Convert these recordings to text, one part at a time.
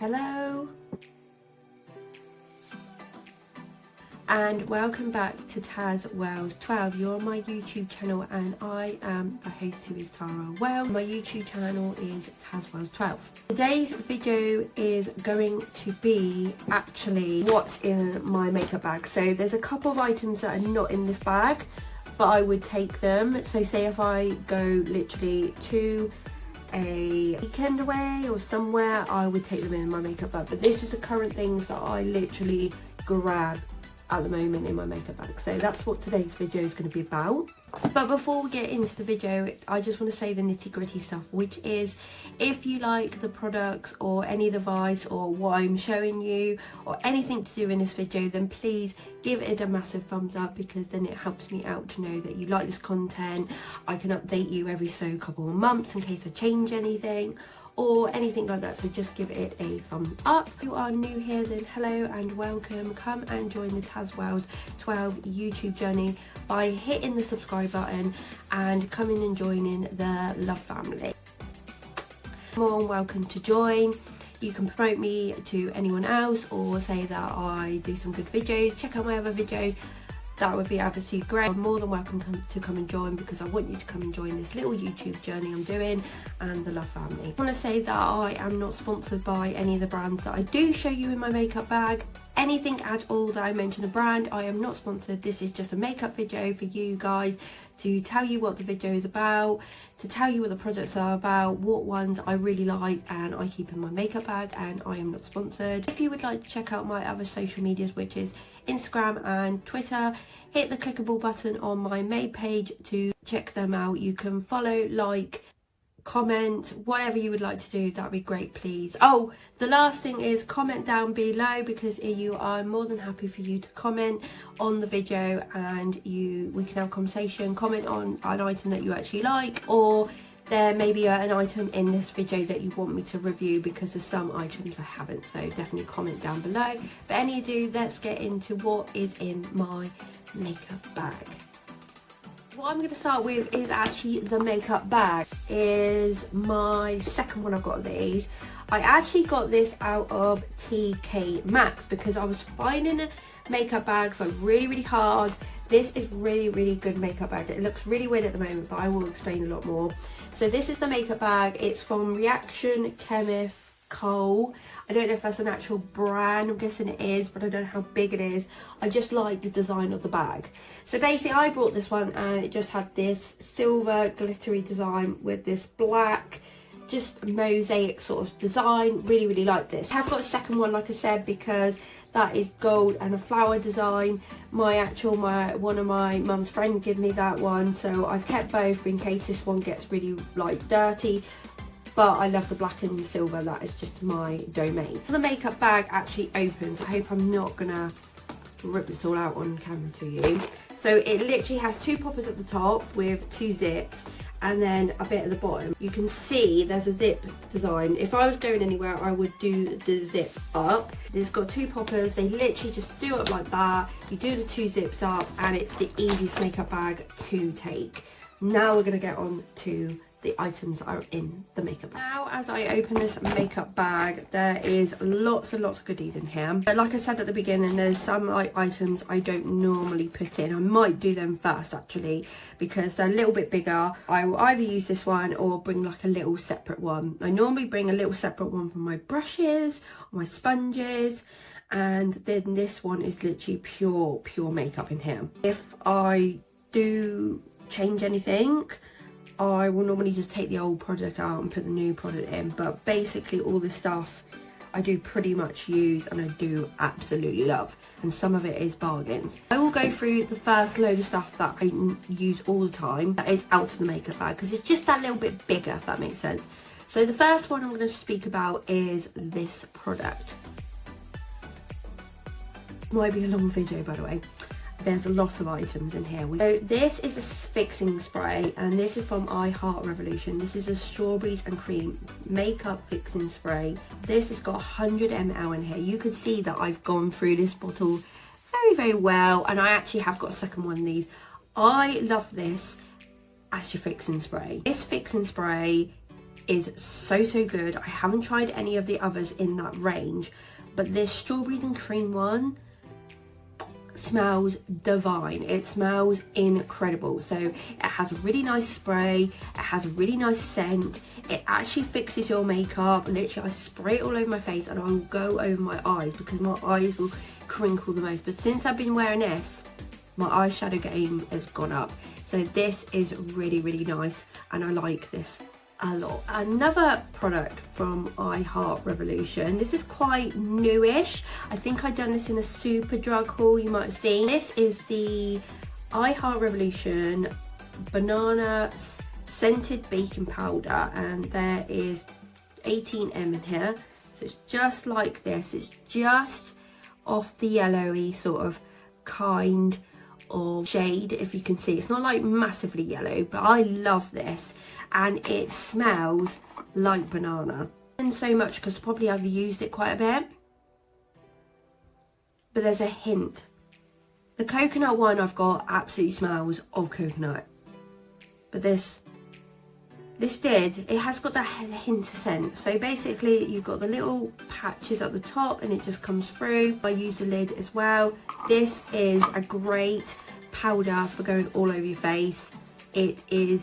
Hello and welcome back to tazwells12. You're on my YouTube channel and I am the host who is Tara. Well, my YouTube channel is tazwells12. Today's video is going to be actually what's in my makeup bag. So there's a couple of items that are not in this bag, but I would take them. So say if I go literally to a weekend away or somewhere, I would take them in my makeup bag. But this is the current things that I literally grab at the moment in my makeup bag. So that's what today's video is going to be about. But before we get into the video, I just want to say the nitty-gritty stuff, which is if you like the products or any of the advice or what I'm showing you or anything to do in this video, then please give it a massive thumbs up, because then it helps me out to know that you like this content. I can update you every so couple of months in case I change anything or anything like that, so just give it a thumbs up. If you are new here, then hello and welcome. Come and join the tazwells12 YouTube journey by hitting the subscribe button and coming and joining the love family. More than welcome to join. You can promote me to anyone else or say that I do some good videos. Check out my other videos. That would be absolutely great. I'm more than welcome to come and join, because I want you to come and join this little YouTube journey I'm doing and the love family. I want to say that I am not sponsored by any of the brands that I do show you in my makeup bag. Anything at all that I mention a brand, I am not sponsored. This is just a makeup video for you guys to tell you what the video is about, to tell you what the products are about, what ones I really like and I keep in my makeup bag, and I am not sponsored. If you would like to check out my other social medias, which is Instagram and Twitter, hit the clickable button on my main page to check them out. You can follow, like, comment, whatever you would like to do, that'd be great, please. Oh, the last thing is comment down below, because you are more than happy for you to comment on the video and we can have a conversation. Comment on an item that you actually like, or there may be an item in this video that you want me to review, because there's some items I haven't, so definitely comment down below. But any ado, let's get into what is in my makeup bag. What I'm going to start with is actually the makeup bag. Is my second one I've got of these. I actually got this out of TK Maxx because I was finding makeup bags like really hard. This is really good makeup bag. It looks really weird at the moment, but I will explain a lot more. So this is the makeup bag. It's from Reaction Chemical. I don't know if that's an actual brand, I'm guessing it is, but I don't know how big it is. I just like the design of the bag. So basically I bought this one and it just had this silver glittery design with this black, just mosaic sort of design. Really like this. I have got a second one, like I said, because that is gold and a flower design. One of my mum's friends gave me that one, so I've kept both in case this one gets really like dirty. But I love the black and the silver, that is just my domain. The makeup bag actually opens. I hope I'm not gonna rip this all out on camera to you. So it literally has two poppers at the top with two zips, and then a bit at the bottom. You can see there's a zip design. If I was going anywhere, I would do the zip up. It's got two poppers. They literally just do it like that. You do the two zips up and it's the easiest makeup bag to take. Now we're gonna get on to the items that are in the makeup bag. Now as I open this makeup bag, there is lots and lots of goodies in here. But like I said at the beginning, there's some items I don't normally put in. I might do them first actually, because they're a little bit bigger. I will either use this one or bring like a little separate one. I normally bring a little separate one for my brushes, my sponges, and then this one is literally pure makeup in here. If I do change anything, I will normally just take the old product out and put the new product in, but basically all this stuff I do pretty much use and I do absolutely love, and some of it is bargains. I will go through the first load of stuff that I use all the time that is out of the makeup bag, because it's just that little bit bigger, if that makes sense. So the first one I'm going to speak about is this product. Might be a long video, by the way. There's a lot of items in here. So this is a fixing spray, and this is from I Heart Revolution. This is a strawberries and cream makeup fixing spray. This has got 100 ml in here. You can see that I've gone through this bottle very well, and I actually have got a second one of these. I love this as your fixing spray. This fixing spray is so good. I haven't tried any of the others in that range, but this strawberries and cream one smells divine. It smells incredible. So it has a really nice spray, it has a really nice scent, it actually fixes your makeup. Literally I spray it all over my face and I'll go over my eyes because my eyes will crinkle the most. But since I've been wearing this, my eyeshadow game has gone up. So this is really nice and I like this a lot. Another product from I Heart Revolution. This is quite newish. I think I've done this in a Superdrug haul, you might have seen. This is the I Heart Revolution Banana Scented Baking Powder, and there is 18 ml in here. So it's just like this. It's just off the yellowy sort of kind of shade, if you can see. It's not like massively yellow, but I love this. And it smells like banana. And so much because probably I've used it quite a bit, but there's a hint. The coconut one I've got absolutely smells of coconut, but this it has got that hint of scent. So basically you've got the little patches at the top and it just comes through. I use the lid as well. This is a great powder for going all over your face. It is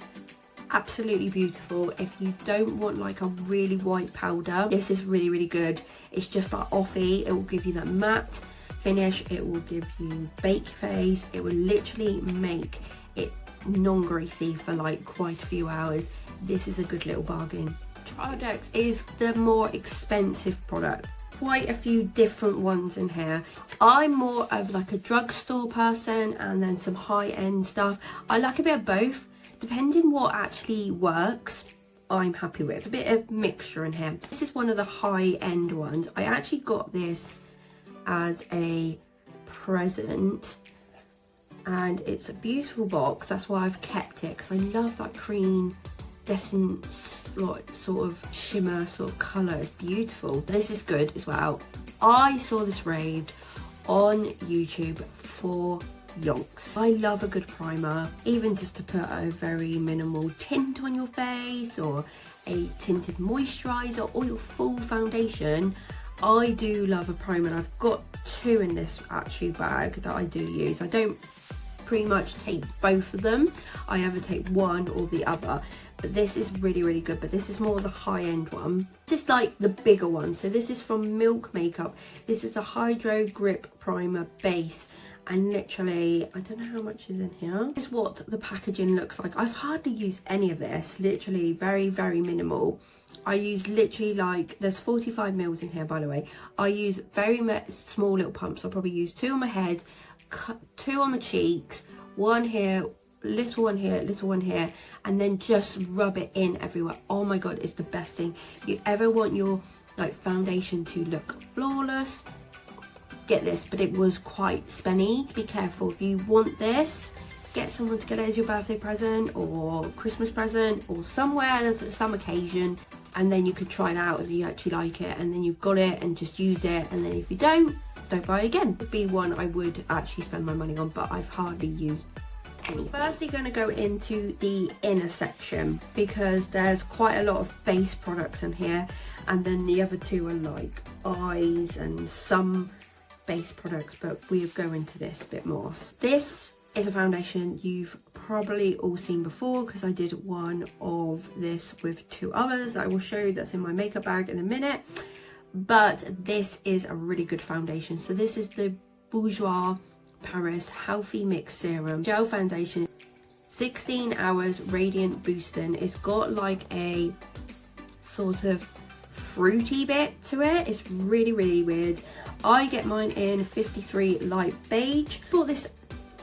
absolutely beautiful. If you don't want like a really white powder, this is really good. It's just like offy. It will give you that matte finish, it will give you bake face, it will literally make it non-greasy for like quite a few hours. This is a good little bargain. Product is the more expensive product. Quite a few different ones in here. I'm more of like a drugstore person and then some high-end stuff. I like a bit of both. Depending what actually works, I'm happy with. A bit of mixture in here. This is one of the high-end ones. I actually got this as a present and it's a beautiful box. That's why I've kept it, because I love that cream decent sort of shimmer sort of colour. It's beautiful. This is good as well. I saw this raved on YouTube for yonks. I love a good primer, even just to put a very minimal tint on your face or a tinted moisturiser or your full foundation. I do love a primer. I've got two in this actually bag that I do use. I don't pretty much take both of them. I either take one or the other. But this is really good, but this is more the high-end one. This is like the bigger one. So this is from Milk Makeup. This is a Hydro Grip Primer Base. And literally, I don't know how much is in here. This is what the packaging looks like. I've hardly used any of this. Literally very minimal. I use literally like, there's 45 mils in here, by the way. I use very small little pumps. I'll probably use 2 on my head, 2 on my cheeks, 1 here, little one here, little one here, and then just rub it in everywhere. Oh my god, it's the best thing. If you ever want your like foundation to look flawless, get this. But it was quite spenny. Be careful. If you want this, get someone to get it as your birthday present or Christmas present or somewhere, some occasion, and then you could try it out if you actually like it, and then you've got it and just use it. And then if you don't buy it again. It would be one I would actually spend my money on, but I've hardly used any. Firstly, going to go into the inner section because there's quite a lot of base products in here, and then the other two are like eyes and some base products, but we'll go into this a bit more. This is a foundation you've probably all seen before because I did one of this with 2 others that I will show you, that's in my makeup bag in a minute. But this is a really good foundation. So this is the Bourjois Paris Healthy Mix Serum Gel Foundation. 16 hours radiant boosting. It's got like a sort of fruity bit to it. It's really weird. I get mine in 53 light beige. Bought this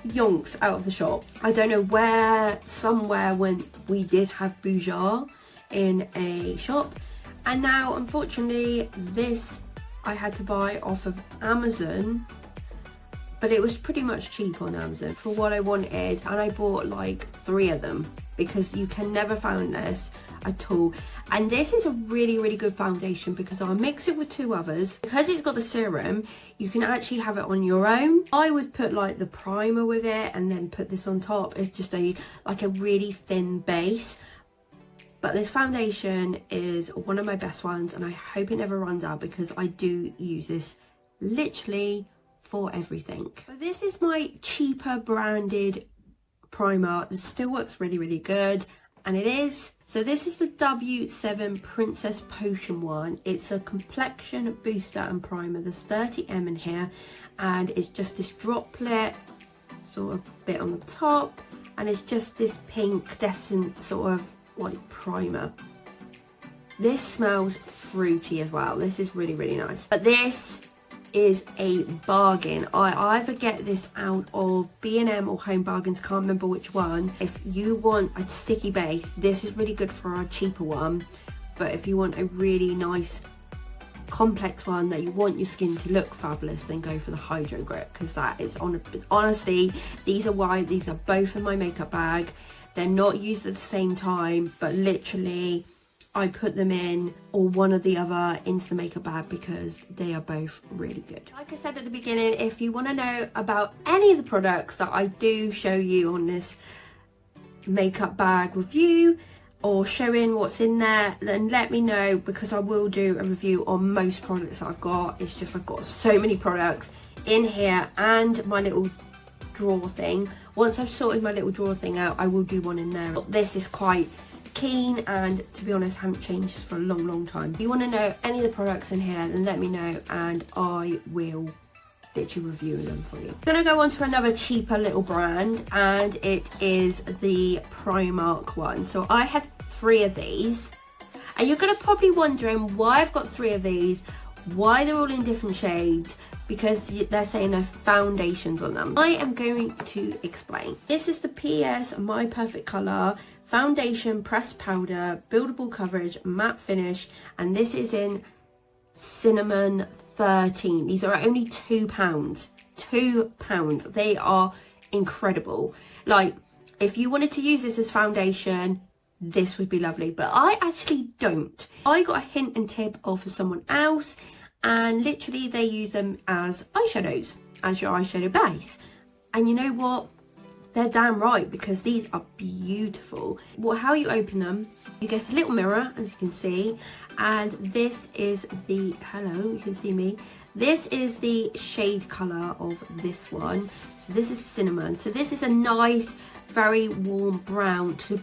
yonks out of the shop. I don't know where, somewhere when we did have Bourjois in a shop, and now unfortunately this I had to buy off of Amazon, but it was pretty much cheap on Amazon for what I wanted, and I bought like 3 of them because you can never find this at all. And this is a really good foundation because I'll mix it with 2 others. Because it's got the serum, you can actually have it on your own. I would put like the primer with it and then put this on top. It's just like a really thin base. But this foundation is one of my best ones, and I hope it never runs out because I do use this literally for everything. So this is my cheaper branded primer that still works really, really good, and it is. So this is the W7 Princess Potion one. It's a complexion booster and primer. There's 30 ml in here, and it's just this droplet sort of bit on the top, and it's just this pink decent sort of like primer. This smells fruity as well. This is really, really nice. But this is a bargain. I either get this out of B&M or Home Bargains, can't remember which one. If you want a sticky base, this is really good for a cheaper one. But if you want a really nice complex one that you want your skin to look fabulous, then go for the Hydro Grip, because that is honestly, these are why these are both in my makeup bag. They're not used at the same time, but literally I put them in, or one or the other, into the makeup bag because they are both really good. Like I said at the beginning, if you want to know about any of the products that I do show you on this makeup bag review, or showing what's in there, then let me know, because I will do a review on most products that I've got. It's just I've got so many products in here, and my little drawer thing. Once I've sorted my little drawer thing out, I will do one in there. But this is quite keen, and to be honest, I haven't changed this for a long, long time. If you want to know any of the products in here, then let me know, and I will literally review them for you. I'm gonna go on to another cheaper little brand, and it is the Primark one. So I have 3 of these, and you're gonna probably wondering why I've got 3 of these, why they're all in different shades, because they're saying they're foundations on them. I am going to explain. This is the PS My Perfect Color Foundation Pressed Powder, Buildable Coverage, Matte Finish, and this is in Cinnamon 13. These are only £2. £2. They are incredible. Like, if you wanted to use this as foundation, this would be lovely, but I actually don't. I got a hint and tip off of someone else, and literally they use them as eyeshadows, as your eyeshadow base. And you know what? They're damn right, because these are beautiful. Well, how you open them, you get a little mirror, as you can see, and this is the, hello, you can see me. This is the shade color of this one. So this is Cinnamon. So this is a nice, very warm brown to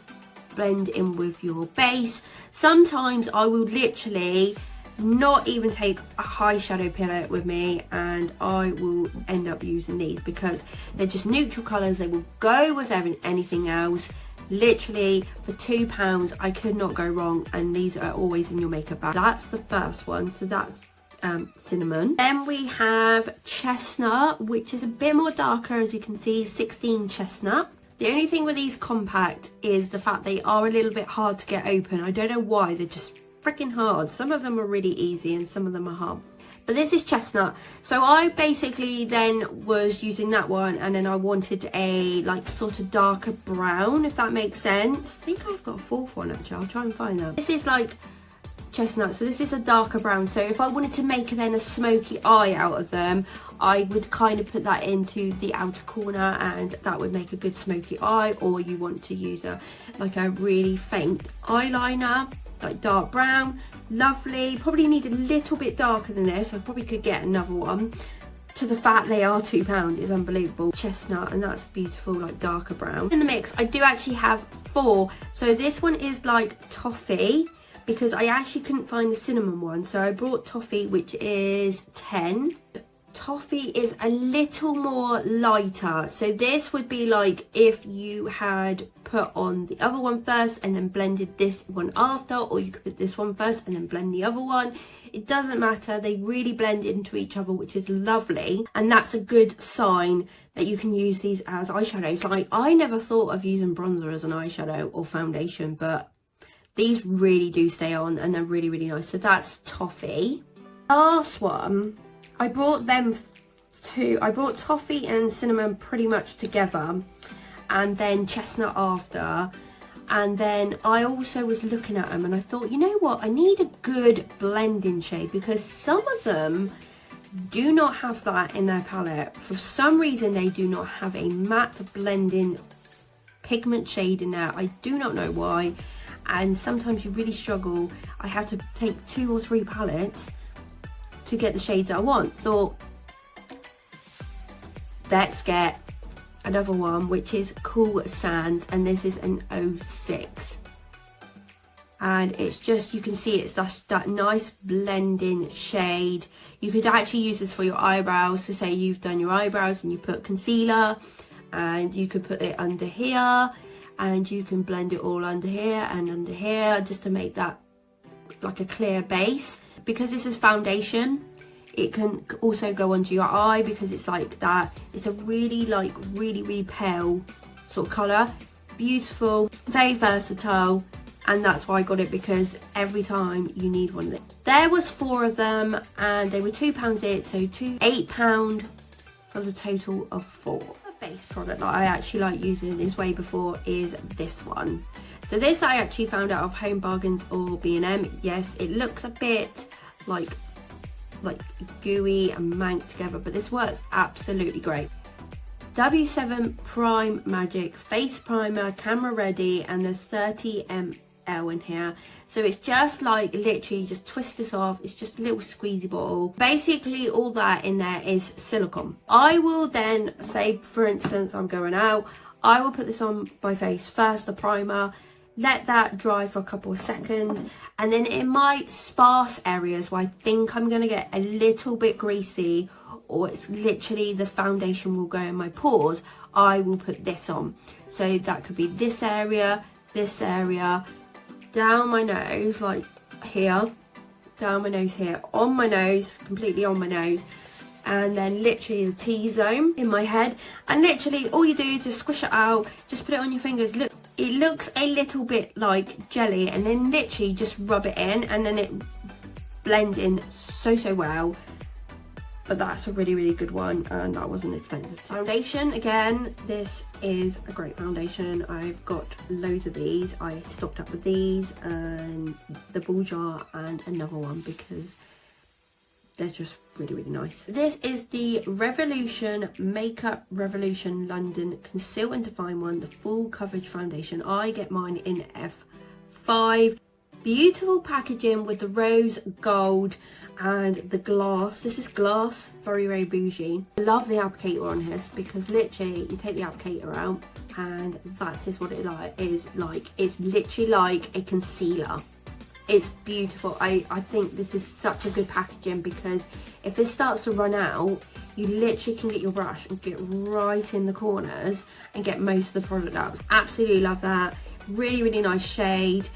blend in with your base. Sometimes I will literally not even take a high shadow palette with me, and I will end up using these because they're just neutral colors. They will go with anything else. Literally for £2 I could not go wrong, and these are always in your makeup bag. That's the first one, so that's Cinnamon. Then we have Chestnut, which is a bit more darker, as you can see, 16 Chestnut. The only thing with these compact is the fact they are a little bit hard to get open. I don't know why, they're just freaking hard. Some of them are really easy and some of them are hard. But this is Chestnut. So I basically then was using that one, and then I wanted a like sort of darker brown, if that makes sense. I think I've got a 4th one actually. I'll try and find that. This is like Chestnut, so this is a darker brown. So if I wanted to make then a smoky eye out of them, I would kind of put that into the outer corner, and that would make a good smoky eye. Or you want to use a like a really faint eyeliner, like dark brown, lovely. Probably need a little bit darker than this. I probably could get another one. To the fact they are £2 is unbelievable. Chestnut, and that's beautiful, like darker brown. In the mix, I do actually have 4. So this one is like toffee, because I actually couldn't find the cinnamon one, so I brought toffee, which is 10. Toffee is a little more lighter, so this would be like if you had put on the other one first and then blended this one after, or you could put this one first and then blend the other one. It doesn't matter, they really blend into each other, which is lovely, and that's a good sign that you can use these as eyeshadows. Like, I never thought of using bronzer as an eyeshadow or foundation, but these really do stay on, and they're really, really nice. So that's toffee. Last one, I brought them I brought toffee and cinnamon pretty much together, and then chestnut after. And then I also was looking at them and I thought, you know what, I need a good blending shade, because some of them do not have that in their palette. For some reason, they do not have a matte blending pigment shade in there. I do not know why. and sometimes you really struggle. I have to take 2 or 3 palettes to get the shades I want. Thought, let's get another one, which is Cool Sands, and this is an 06. And it's just, you can see it's that nice blending shade. You could actually use this for your eyebrows. So say you've done your eyebrows and you put concealer, and you could put it under here, and you can blend it all under here and under here, just to make that like a clear base. Because this is foundation, it can also go under your eye, because it's like that. It's a really really pale sort of colour. Beautiful, very versatile, and that's why I got it, because every time you need one of it. There was 4 of them, and they were £2 each, so £8 for the total of 4. A base product that I actually like using this way before is this one. So this I actually found out of Home Bargains or B&M. Yes, it looks a bit like gooey and manked together, but this works absolutely great. W7 Prime Magic Face Primer, camera ready, and there's 30 ml in here. So it's just like literally just twist this off. It's just a little squeezy bottle. Basically all that in there is silicone. I will then say, for instance, I'm going out, I will put this on my face first, the primer, let that dry for a couple of seconds, and then in my sparse areas where I think I'm going to get a little bit greasy, or it's literally the foundation will go in my pores, I will put this on. So that could be this area, down my nose, like here, down my nose here, on my nose, completely on my nose, and then literally the T-zone in my head. And literally all you do is just squish it out, just put it on your fingers. Look, it looks a little bit like jelly, and then literally just rub it in, and then it blends in so well. But that's a really good one, and that wasn't expensive. Foundation, again, this is a great foundation. I've got loads of these. I stocked up with these and the Bourjois and another one, because they're just really nice. This is the Revolution Makeup Revolution London Conceal and Define one, the full coverage foundation. I get mine in F5. Beautiful packaging with the rose gold and the glass. This is glass, very bougie. I love the applicator on this, because literally you take the applicator out and that is what it is like. It's literally like a concealer. It's beautiful. I think this is such a good packaging, because if this starts to run out, you literally can get your brush and get right in the corners and get most of the product out. Absolutely love that. Really nice shade,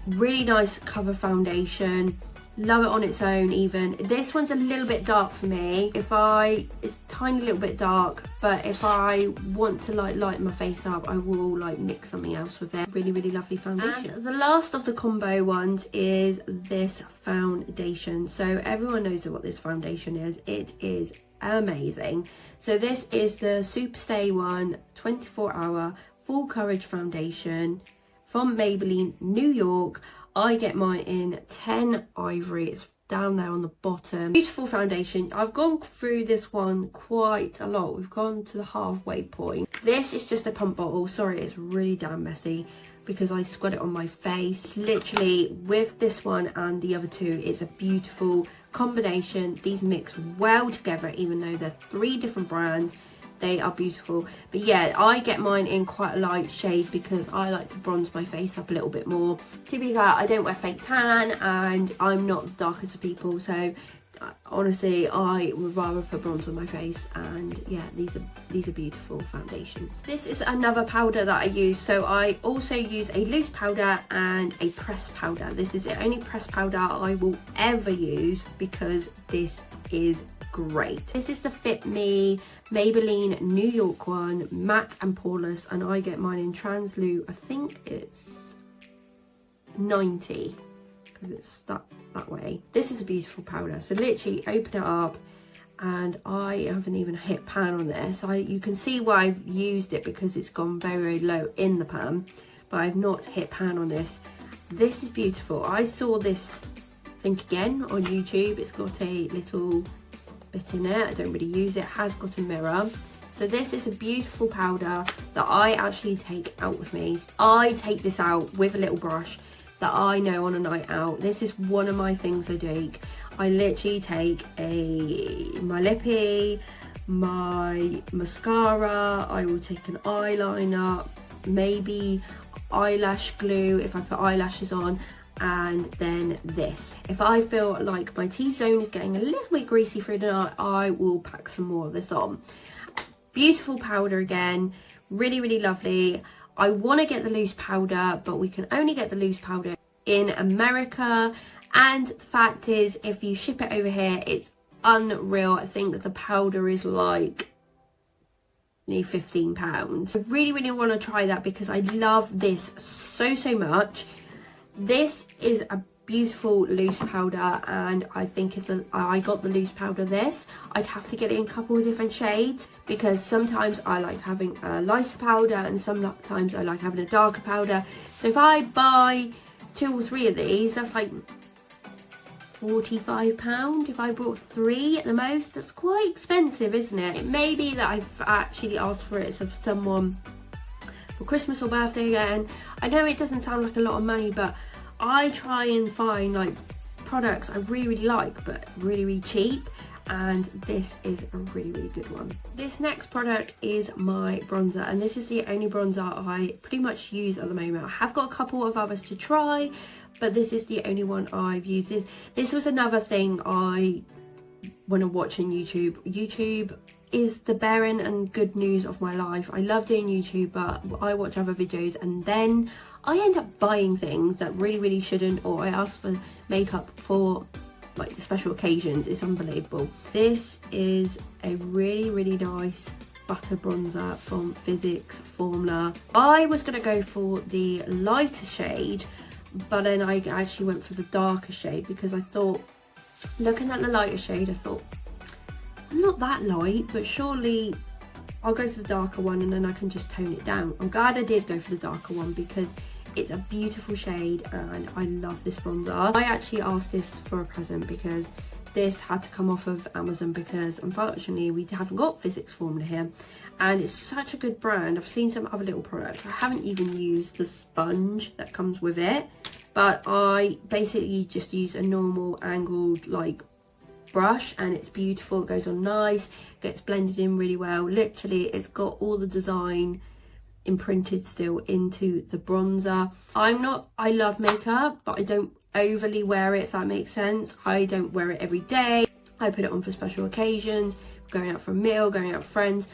really nice cover foundation. Love it on its own even. This one's a little bit dark for me. It's tiny little bit dark, but if I want to like lighten my face up, I will like mix something else with it. Really lovely foundation. And the last of the combo ones is this foundation. So everyone knows what this foundation is. It is amazing. So this is the Superstay one, 24-hour full coverage foundation from Maybelline, New York. I get mine in 10 Ivory. It's down there on the bottom. Beautiful foundation. I've gone through this one quite a lot. We've gone to the halfway point. This is just a pump bottle. Sorry, it's really damn messy, because I squat it on my face. Literally with this one and the other two, it's a beautiful combination. These mix well together, even though they're 3 different brands. They are beautiful. But yeah, I get mine in quite a light shade, because I like to bronze my face up a little bit more. To be fair, I don't wear fake tan, and I'm not the darkest of people, so honestly I would rather put bronze on my face. And yeah, these are beautiful foundations. This is another powder that I use. So I also use a loose powder and a pressed powder. This is the only pressed powder I will ever use, because this is great. This is the Fit Me Maybelline New York one, matte and poreless, and I get mine in Translu. I think it's 90, because it's that way. This is a beautiful powder. So literally open it up, and I haven't even hit pan on this. You can see why I've used it, because it's gone very low in the pan, but I've not hit pan on this. This is beautiful. I saw this, I think again, on YouTube. It's got a little bit in it. I don't really use it. Has got a mirror. So this is a beautiful powder that I actually take out with me. I take this out with a little brush that I know on a night out. This is one of my things I take. I literally take my lippy, my mascara, I will take an eyeliner, maybe eyelash glue if I put eyelashes on, and then this. If I feel like my T-zone is getting a little bit greasy through the night, I will pack some more of this on. Beautiful powder again, really, really lovely. I want to get the loose powder, but we can only get the loose powder in America. And the fact is, if you ship it over here, it's unreal. I think the powder is like nearly £15. I really, really want to try that because I love this so much. This is a beautiful loose powder, and I think if I got the loose powder this, I'd have to get it in a couple of different shades, because sometimes I like having a lighter powder and sometimes I like having a darker powder. So if I buy 2 or 3 of these, that's like £45. If I bought 3 at the most, that's quite expensive, isn't it? It may be that I've actually asked for it for someone for Christmas or birthday again. I know it doesn't sound like a lot of money, but I try and find like products I really, really like but really, really cheap, and this is a really, really good one. This next product is my bronzer, and this is the only bronzer I pretty much use at the moment. I have got a couple of others to try, but this is the only one I've used. This was another thing I want to watch on YouTube. YouTube is the bearing and good news of my life. I love doing YouTube, but I watch other videos and then I end up buying things that really, really shouldn't, or I ask for makeup for like special occasions. It's unbelievable. This is a really, really nice butter bronzer from Physics Formula. I was going to go for the lighter shade, but then I actually went for the darker shade because I thought, looking at the lighter shade, I thought, I'm not that light, but surely I'll go for the darker one and then I can just tone it down. I'm glad I did go for the darker one because it's a beautiful shade and I love this bronzer. I actually asked this for a present because this had to come off of Amazon because unfortunately we haven't got Physics Formula here, and it's such a good brand. I've seen some other little products. I haven't even used the sponge that comes with it, but I basically just use a normal angled like brush and it's beautiful. It goes on nice, gets blended in really well. Literally, it's got all the design imprinted still into the bronzer. I love makeup, but I don't overly wear it, if that makes sense. I don't wear it every day. I put it on for special occasions, going out for a meal, going out with friends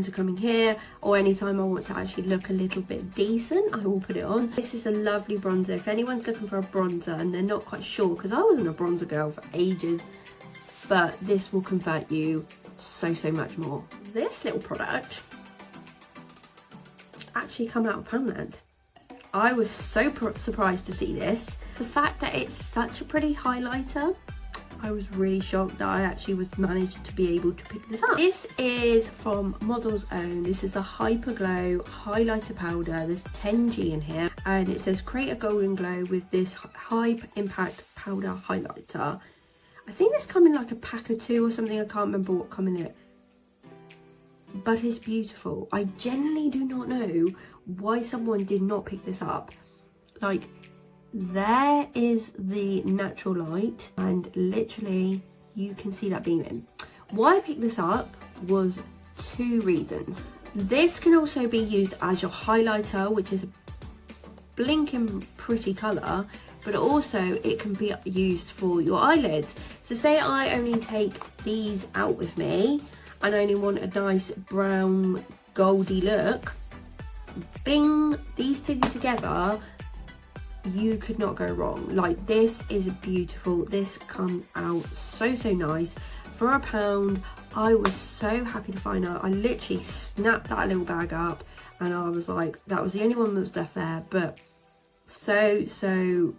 are coming here, or anytime I want to actually look a little bit decent, I will put it on. This is a lovely bronzer. If anyone's looking for a bronzer and they're not quite sure, because I wasn't a bronzer girl for ages, but this will convert you so much more. This little product actually come out of Poundland. I was so surprised to see this. The fact that it's such a pretty highlighter, I was really shocked that I actually managed to be able to pick this up. This is from Model's Own. This is a Hyper Glow highlighter powder. There's 10G in here and it says create a golden glow with this high impact powder highlighter. I think this come in like a pack of 2 or something. I can't remember what come in it, but it's beautiful. I genuinely do not know why someone did not pick this up. Like, there is the natural light and literally you can see that beaming. Why I picked this up was 2 reasons. This can also be used as your highlighter, which is a blinking pretty colour, but also it can be used for your eyelids. So say I only take these out with me and I only want a nice brown goldy look, bing, these 2 together, you could not go wrong. Like, this is beautiful. This comes out so nice. For £1, I was so happy to find out. I literally snapped that little bag up and I was like, that was the only one that was left there, but so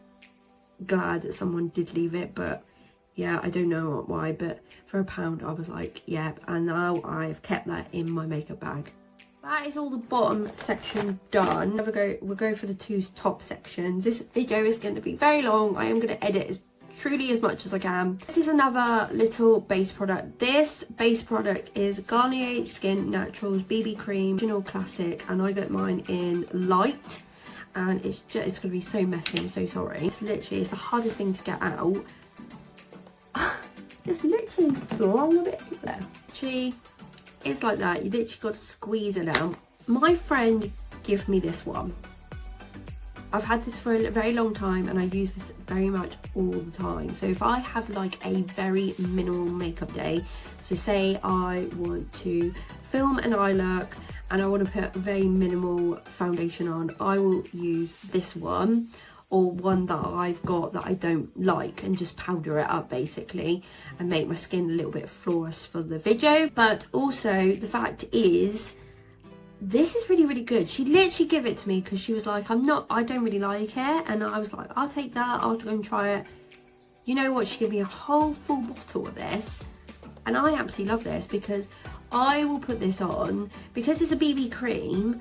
glad that someone did leave it. But yeah, I don't know why, but for £1 I was like, yeah, and now I've kept that in my makeup bag. That is all the bottom section done. We'll go for the 2 top sections. This video is going to be very long. I am going to edit as truly as much as I can. This is another little base product. This base product is Garnier Skin Naturals BB Cream Original Classic, and I got mine in light, and it's gonna be so messy, I'm so sorry. It's literally, it's the hardest thing to get out. Just literally flung a bit there. It's like that, you literally got to squeeze it out. My friend gave me this one. I've had this for a very long time and I use this very much all the time. So if I have like a very minimal makeup day, so say I want to film an eye look and I want to put very minimal foundation on, I will use this one, or one that I've got that I don't like, and just powder it up basically and make my skin a little bit flawless for the video. But also the fact is, this is really, really good. She literally gave it to me because she was like, I don't really like it. And I was like, I'll take that, I'll go and try it. You know what, she gave me a whole full bottle of this. And I absolutely love this because I will put this on, because it's a BB cream,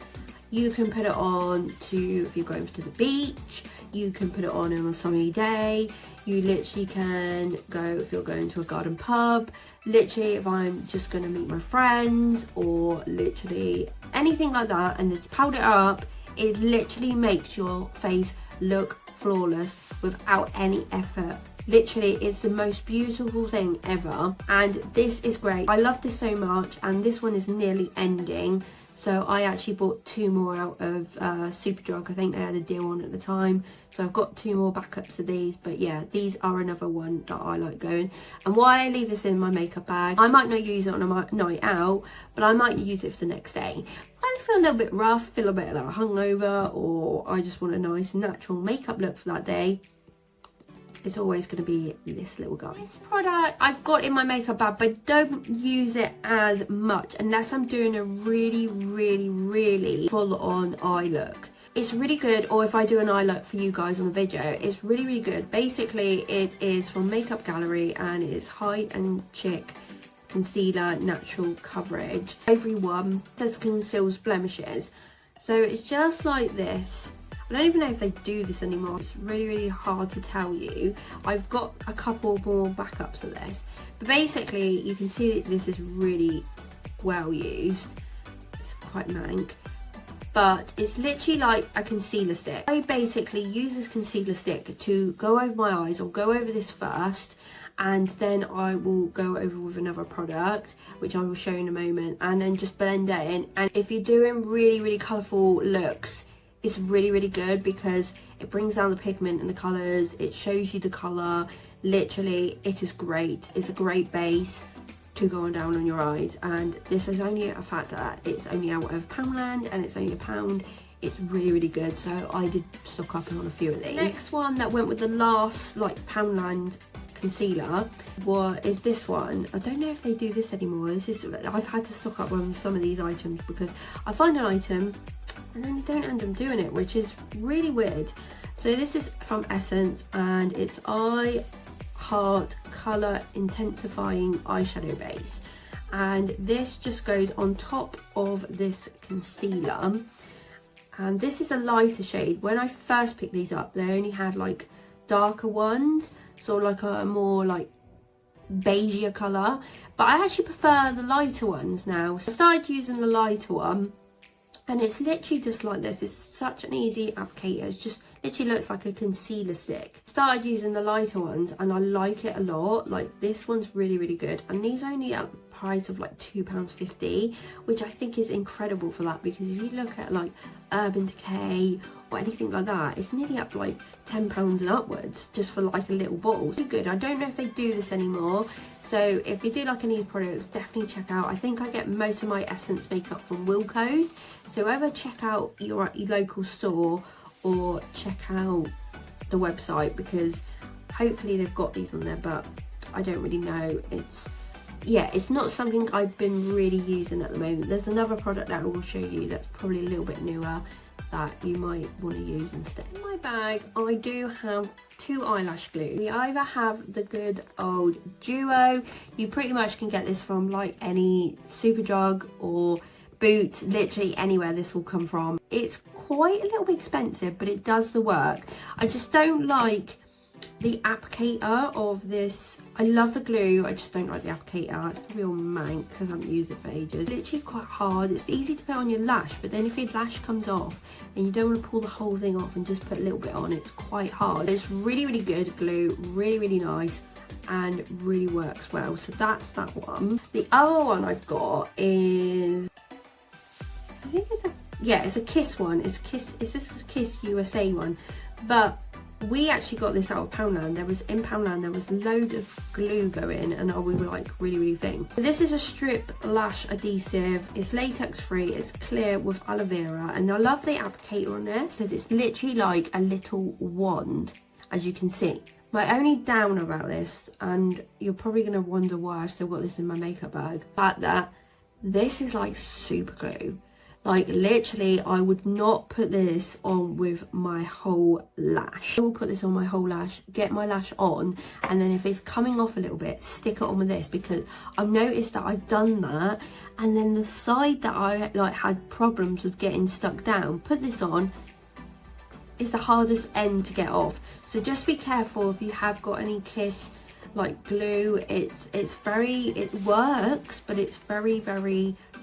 you can put it on to, if you're going to the beach, you can put it on a sunny day, you literally can go if you're going to a garden pub, literally if I'm just going to meet my friends, or literally anything like that, and just powder it up. It literally makes your face look flawless without any effort. Literally, it's the most beautiful thing ever, and this is great. I love this so much, and this one is nearly ending. So I actually bought 2 more out of Superdrug. I think they had a deal on at the time. So I've got 2 more backups of these. But yeah, these are another one that I like going. And why I leave this in my makeup bag, I might not use it on a night out, but I might use it for the next day. I feel a little bit rough, feel a bit like hungover, or I just want a nice natural makeup look for that day, it's always going to be this little guy. This product I've got in my makeup bag, but I don't use it as much unless I'm doing a really, really, really full on eye look. It's really good, or if I do an eye look for you guys on the video, it's really, really good. Basically, it is from Makeup Gallery, and it's Hide and Chick Concealer Natural Coverage. Every one says conceals blemishes. So it's just like this. I don't even know if they do this anymore. It's really, really hard to tell you. I've got a couple more backups of this. But basically, you can see that this is really well used. It's quite mank. But it's literally like a concealer stick. I basically use this concealer stick to go over my eyes, or go over this first, and then I will go over with another product, which I will show you in a moment, and then just blend it in. And if you're doing really, really colourful looks, it's really, really good because it brings down the pigment and the colours, it shows you the colour. Literally, it is great. It's a great base to go on down on your eyes, and this is only a fact that it's only out of Poundland and it's only £1. It's really, really good, so I did stock up on a few of these. Next one that went with the last like Poundland concealer is this one. I don't know if they do this anymore. I've had to stock up on some of these items because I find an item and then you don't end up doing it, which is really weird. So this is from Essence, and it's I Heart Colour Intensifying Eyeshadow Base, and this just goes on top of this concealer, and this is a lighter shade. When I first picked these up, they only had like darker ones, sort of like a more like beigeier colour, but I actually prefer the lighter ones now. So I started using the lighter one, and it's literally just like this. It's such an easy applicator. It just literally looks like a concealer stick. Started using the lighter ones and I like it a lot. Like this one's really, really good. And these are only at the price of like £2.50, which I think is incredible for that, because if you look at like Urban Decay or anything like that, it's nearly up to like £10 and upwards just for like a little bottle. So good. I don't know if they do this anymore. So if you do like any products, definitely check out. I think I get most of my Essence makeup from Wilko's. So either check out your local store or check out the website, because hopefully they've got these on there, but I don't really know. It's not something I've been really using at the moment. There's another product that I will show you that's probably a little bit newer that you might want to use instead. In my bag, I do have 2 eyelash glue. We either have the good old Duo. You pretty much can get this from like any Superdrug or Boots, literally anywhere this will come from. It's quite a little bit expensive, but it does the work. I just don't like the applicator of this. I love the glue, I just don't like the applicator. It's probably all mank because I haven't used it for ages. It's literally quite hard. It's easy to put on your lash, but then if your lash comes off and you don't want to pull the whole thing off and just put a little bit on, it's quite hard. It's really, really good glue, really, really nice, and really works well. So that's that one. The other one I've got is, I think it's a, yeah, it's a Kiss one. It's Kiss, it's this Kiss USA one, but we actually got this out of Poundland. In Poundland there was a load of glue going, and we were like really thin. This is a strip lash adhesive. It's latex free, it's clear with aloe vera, and I love the applicator on this because it's literally like a little wand, as you can see. My only down about this, and you're probably going to wonder why I've still got this in my makeup bag, but that this is like super glue. Like literally, I would not put this on with my whole lash. I will put this on my whole lash, get my lash on, and then if it's coming off a little bit, stick it on with this, because I've noticed that I've done that, and then the side that I like had problems of getting stuck down, put this on, is the hardest end to get off. So just be careful if you have got any Kiss like glue. It works, but it's very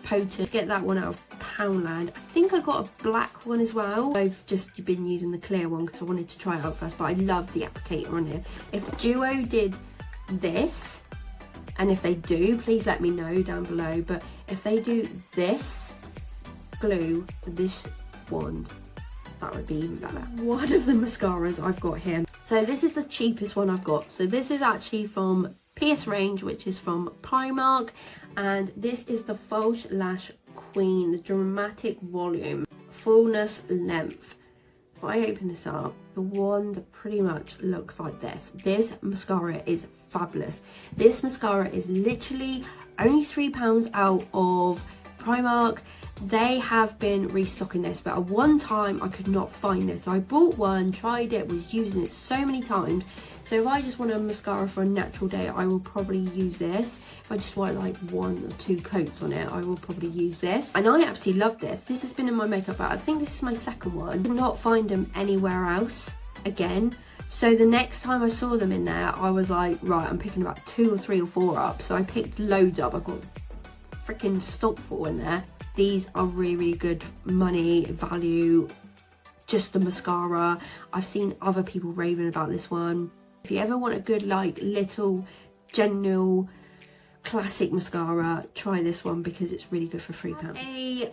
potent. Get that one out of Poundland. I think I got a black one as well. I've just been using the clear one because I wanted to try it out first, but I love the applicator on here. If Duo did this, and if they do, please let me know down below, but if they do this glue with this wand, that would be even better. One of the mascaras I've got here. So this is the cheapest one I've got. So this is actually from PS range, which is from Primark, and this is the False Lash Queen, the Dramatic Volume, Fullness Length. If I open this up, the wand pretty much looks like this. This mascara is fabulous. This mascara is literally only £3 out of Primark. They have been restocking this, but at one time I could not find this. So I bought one, tried it, was using it so many times. So if I just want a mascara for a natural day, I will probably use this. If I just want like 1 or 2 coats on it, I will probably use this. And I absolutely love this. This has been in my makeup bag. I think this is my second one. I did not find them anywhere else again. So the next time I saw them in there, I was like, right, I'm picking about 2 or 3 or 4 up. So I picked loads up. I got freaking stock full in there. These are really good money value. Just the mascara. I've seen other people raving about this one. If you ever want a good like little general classic mascara, try this one because it's really good for £3. A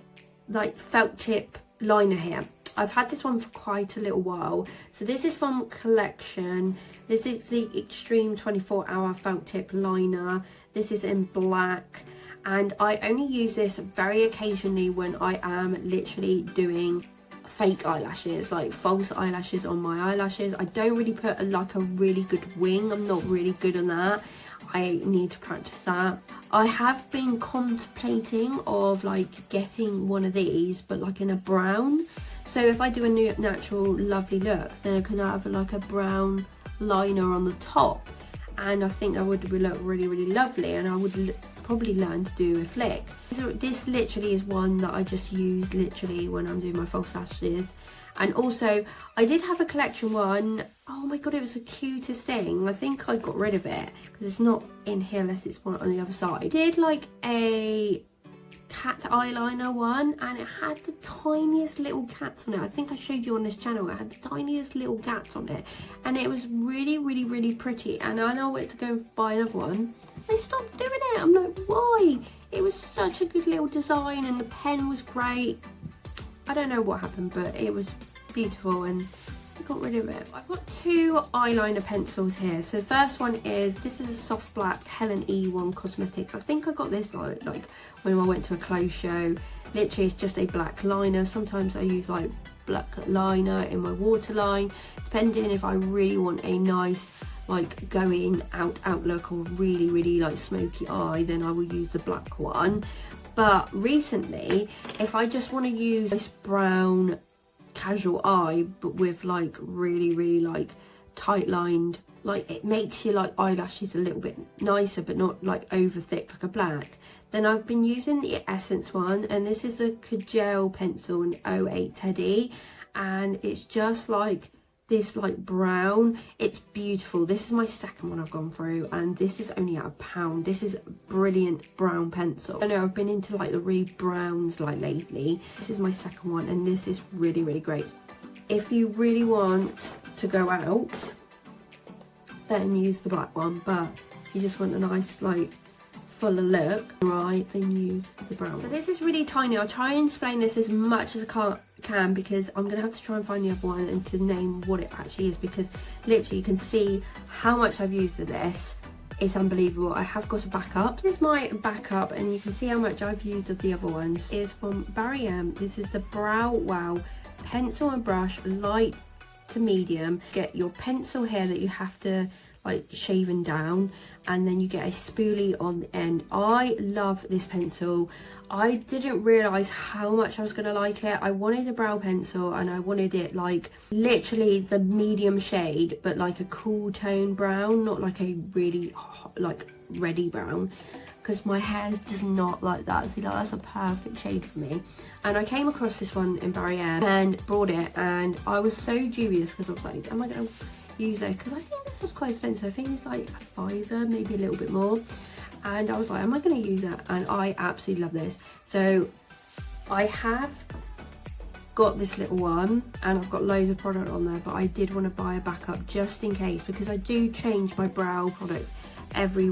like felt tip liner here. I've had this one for quite a little while. So this is from Collection. This is the Extreme 24-Hour Felt Tip Liner. This is in black. And I only use this very occasionally when I am literally doing fake eyelashes, like false eyelashes on my eyelashes. I don't really put like a really good wing. I'm not really good on that. I need to practice that. I have been contemplating of like getting one of these, but like in a brown. So if I do a new natural lovely look, then I can have like a brown liner on the top, and I think that would look really lovely, and I would probably learn to do a flick. This literally is one that I just use literally when I'm doing my false lashes. And also I did have a Collection one. Oh my god, it was the cutest thing. I think I got rid of it because it's not in here unless it's one on the other side. I did like a cat eyeliner one, and it had the tiniest little cats on it. I think I showed you on this channel. It had the tiniest little cats on it, and it was really pretty. And I know where to go buy another one. They stopped doing it. I'm like, why? It was such a good little design, and the pen was great. I don't know what happened, but it was beautiful, and I got rid of it. I've got 2 eyeliner pencils here. So the first one is, this is a soft black Helen E1 Cosmetics. I think I got this like when I went to a clothes show. Literally it's just a black liner. Sometimes I use like black liner in my waterline, depending if I really want a nice like going out look or really like smoky eye, then I will use the black one. But recently, if I just want to use this brown casual eye but with like really like tight lined, like it makes your like eyelashes a little bit nicer but not like over thick like a black, then I've been using the Essence one, and this is the Conceal pencil in 08 Teddy, and it's just like this like brown. It's beautiful. This is my second one I've gone through, and this is only at £1. This is brilliant brown pencil. I know I've been into like the really browns like lately. This is my second one, and this is really, really great. If you really want to go out, then use the black one, but if you just want a nice like fuller look, right, then use the brown. So this is really tiny. I'll try and explain this as much as I can because I'm gonna have to try and find the other one and to name what it actually is, because literally you can see how much I've used of this. It's unbelievable. I have got a backup. This is my backup, and you can see how much I've used of the other ones. It is from Barry M. This is the Brow Wow pencil and brush, light to medium. Get your pencil here that you have to like shaven down, and then you get a spoolie on the end. I love this pencil. I didn't realise how much I was going to like it. I wanted a brow pencil, and I wanted it like literally the medium shade, but like a cool tone brown, not like a really hot, like reddy brown, because my hair does not like that. See, like, that's a perfect shade for me. And I came across this one in Barry M and brought it, and I was so dubious because I was like, am I going to use it? Because I think this was quite expensive. I think it's like a £5, maybe a little bit more. And I was like, am I going to use that? And I absolutely love this. So I have got this little one, and I've got loads of product on there, but I did want to buy a backup just in case, because I do change my brow products every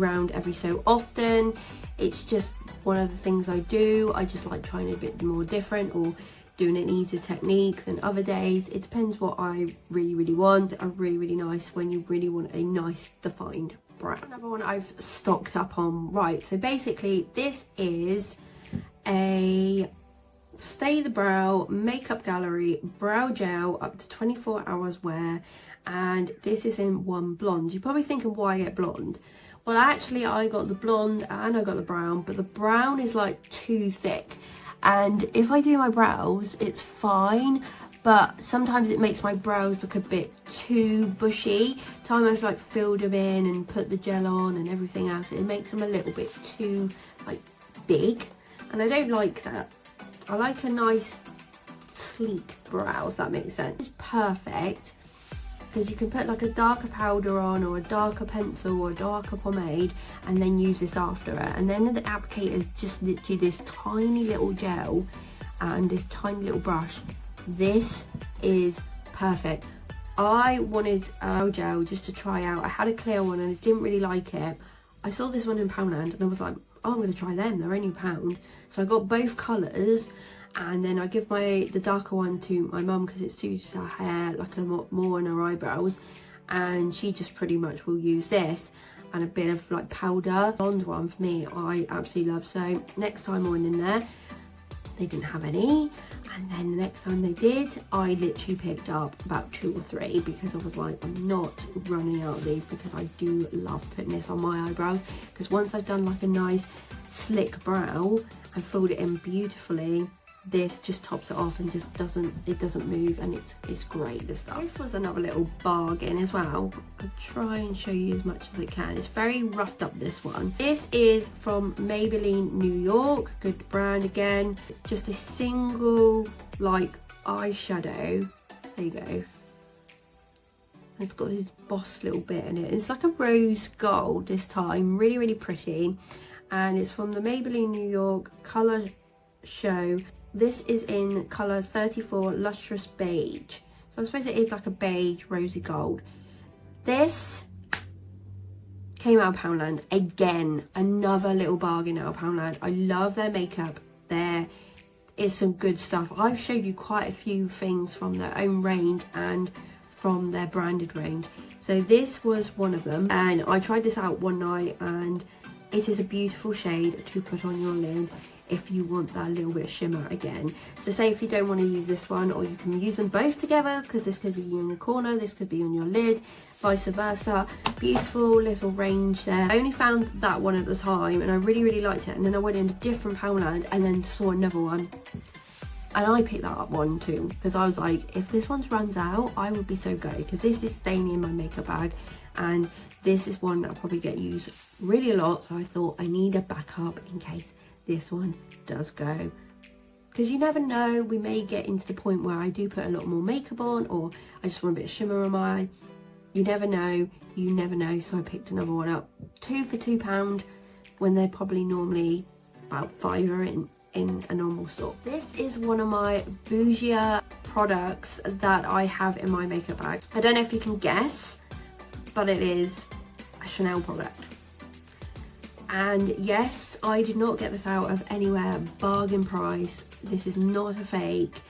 so often. It's just one of the things I do. I just like trying a bit more different, or doing an easier technique than other days. It depends what I really want. Are really nice when you really want a nice defined brow. Another one I've stocked up on. Right, so basically this is a Stay the Brow Makeup Gallery Brow Gel up to 24 hours wear, and this is in one blonde. You're probably thinking, why get blonde? Well, actually I got the blonde and I got the brown, but the brown is like too thick, and if I do my brows it's fine, but sometimes it makes my brows look a bit too bushy. Time I've like filled them in and put the gel on and everything else, it makes them a little bit too like big, and I don't like that. I like a nice sleek brow, if that makes sense. It's perfect because you can put like a darker powder on, or a darker pencil, or a darker pomade, and then use this after it. And then the applicator is just literally this tiny little gel and this tiny little brush. This is perfect. I wanted a gel just to try out. I had a clear one and I didn't really like it. I saw this one in Poundland and I was like, oh, I'm going to try them. They're only £1. So I got both colours, and then I give the darker one to my mum because it suits her hair like a lot more in her eyebrows, and she just pretty much will use this and a bit of like powder. Blonde one for me I absolutely love. So next time I went in there, they didn't have any, and then the next time they did, I literally picked up about 2 or 3 because I was like, I'm not running out of these, because I do love putting this on my eyebrows, because once I've done like a nice slick brow and filled it in beautifully, this just tops it off and just doesn't move, and it's great, this stuff. This was another little bargain as well. I'll try and show you as much as I can. It's very roughed up, this one. This is from Maybelline New York, good brand again. It's just a single like eyeshadow. There you go. It's got this boss little bit in it. It's like a rose gold this time, really pretty, and it's from the Maybelline New York Color Show. This is in colour 34 Lustrous Beige. So I suppose it is like a beige rosy gold. This came out of Poundland. Again, another little bargain out of Poundland. I love their makeup. There is some good stuff. I've showed you quite a few things from their own range and from their branded range. So this was one of them, and I tried this out one night, and it is a beautiful shade to put on your lid if you want that little bit of shimmer again. So say if you don't want to use this one, or you can use them both together, because this could be in your corner, this could be on your lid, vice versa. Beautiful little range there. I only found that one at the time and I really liked it, and then I went into different Poundland and then saw another one, and I picked that up one too, because I was like, if this one runs out, I would be so gutted, because this is staying in my makeup bag, and this is one that I'll probably get used really a lot. So I thought I need a backup in case this one does go. because you never know, we may get into the point where I do put a lot more makeup on, or I just want a bit of shimmer on my eye. You never know, so I picked another one up. 2 for £2 when they're probably normally about £5 in a normal store. This is one of my Bourjois products that I have in my makeup bag. I don't know if you can guess, but it is a Chanel product. And yes, I did not get this out of anywhere, bargain price. This is not a fake.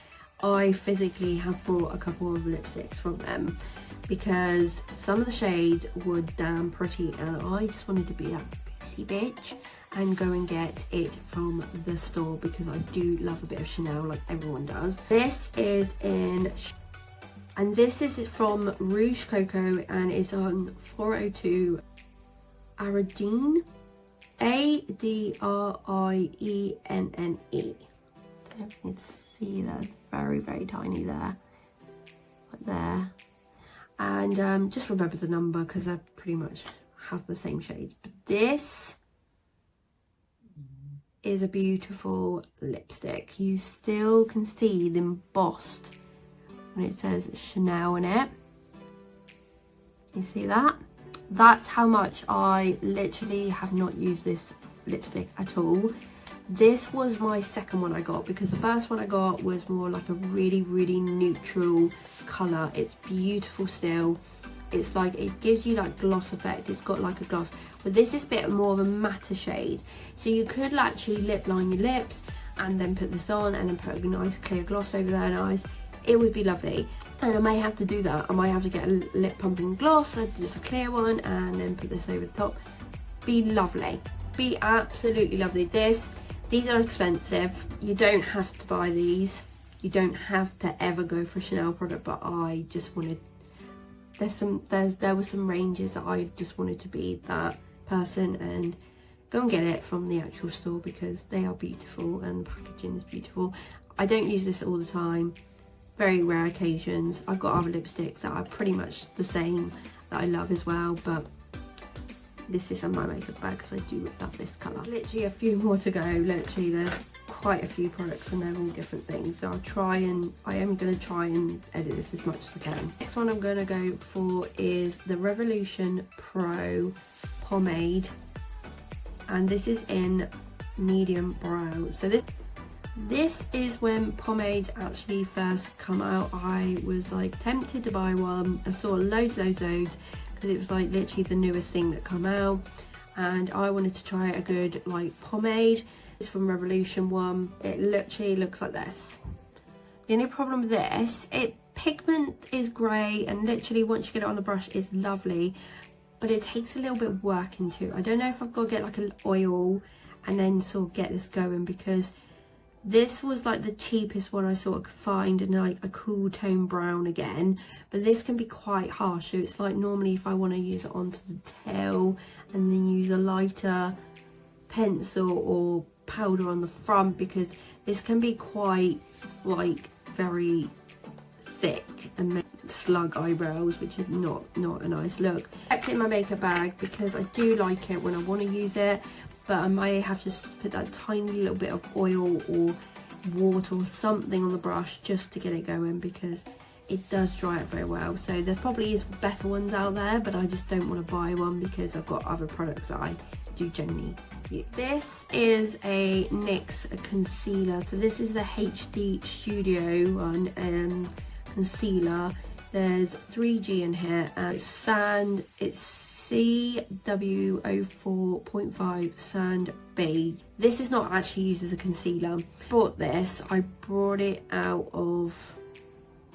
I physically have bought a couple of lipsticks from them because some of the shades were damn pretty, and I just wanted to be that boozy bitch and go and get it from the store because I do love a bit of Chanel like everyone does. This is and this is from Rouge Coco, and it's on 402 Aridine. Adrienne. I don't know if you can see that, very, very tiny there, like there. And just remember the number because they pretty much have the same shades. But this is a beautiful lipstick. You still can see the embossed when it says Chanel in it. You see that? That's how much I literally have not used this lipstick at all. This was my second one I got because the first one I got was more like a really, really neutral colour. It's beautiful still. It's like, it gives you like gloss effect. It's got like a gloss, but this is a bit more of a matte shade. So you could actually lip line your lips and then put this on and then put a nice clear gloss over their eyes. It would be lovely. And I may have to do that. I might have to get a lip pumping gloss, just a clear one, and then put this over the top. Be lovely. Be absolutely lovely. These are expensive. You don't have to buy these. You don't have to ever go for a Chanel product, but I just wanted, there were some ranges that I just wanted to be that person and go and get it from the actual store because they are beautiful and the packaging is beautiful. I don't use this all the time. Very rare occasions. I've got other lipsticks that are pretty much the same that I love as well, but this is in my makeup bag because I do love this colour. Literally a few more to go. Literally there's quite a few products and they're all different things, so I am going to try and edit this as much as I can. Next one I'm going to go for is the Revolution Pro Pomade, and this is in medium brown. So this is when pomades actually first come out. I was like tempted to buy one. I saw loads because it was like literally the newest thing that come out, and I wanted to try a good like pomade. It's from Revolution one. It literally looks like this. The only problem with this, pigment is grey, and literally once you get it on the brush it's lovely, but it takes a little bit of work into it. I don't know if I've got to get like an oil and then sort of get this going, because this was like the cheapest one I sort of could find in like a cool tone brown again, but this can be quite harsh. So it's like normally if I want to use it onto the tail and then use a lighter pencil or powder on the front, because this can be quite like very thick and make slug eyebrows, which is not a nice look. I kept it in my makeup bag because I do like it when I want to use it, but I might have to just put that tiny little bit of oil or water or something on the brush just to get it going, because it does dry out very well. So there probably is better ones out there, but I just don't want to buy one because I've got other products that I do generally use. This is a NYX Concealer. So this is the HD Studio one, concealer. There's 3G in here, and it's sand. It's CW04.5 Sand Beige. This is not actually used as a concealer. Bought this. I brought it out of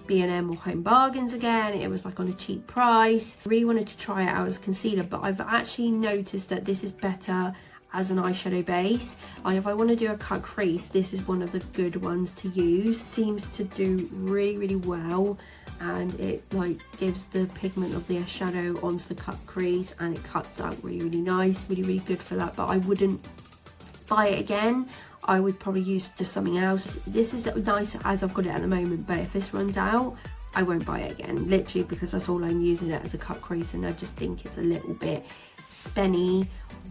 B&M or Home Bargains again. It was like on a cheap price. I really wanted to try it out as a concealer, but I've actually noticed that this is better as an eyeshadow base. Like if I want to do a cut crease, this is one of the good ones to use. It seems to do really well, and it like gives the pigment of the eyeshadow onto the cut crease, and it cuts out really nice. Really good for that, but I wouldn't buy it again. I would probably use just something else. This is nice as I've got it at the moment, but if this runs out, I won't buy it again, literally because that's all I'm using it as a cut crease, and I just think it's a little bit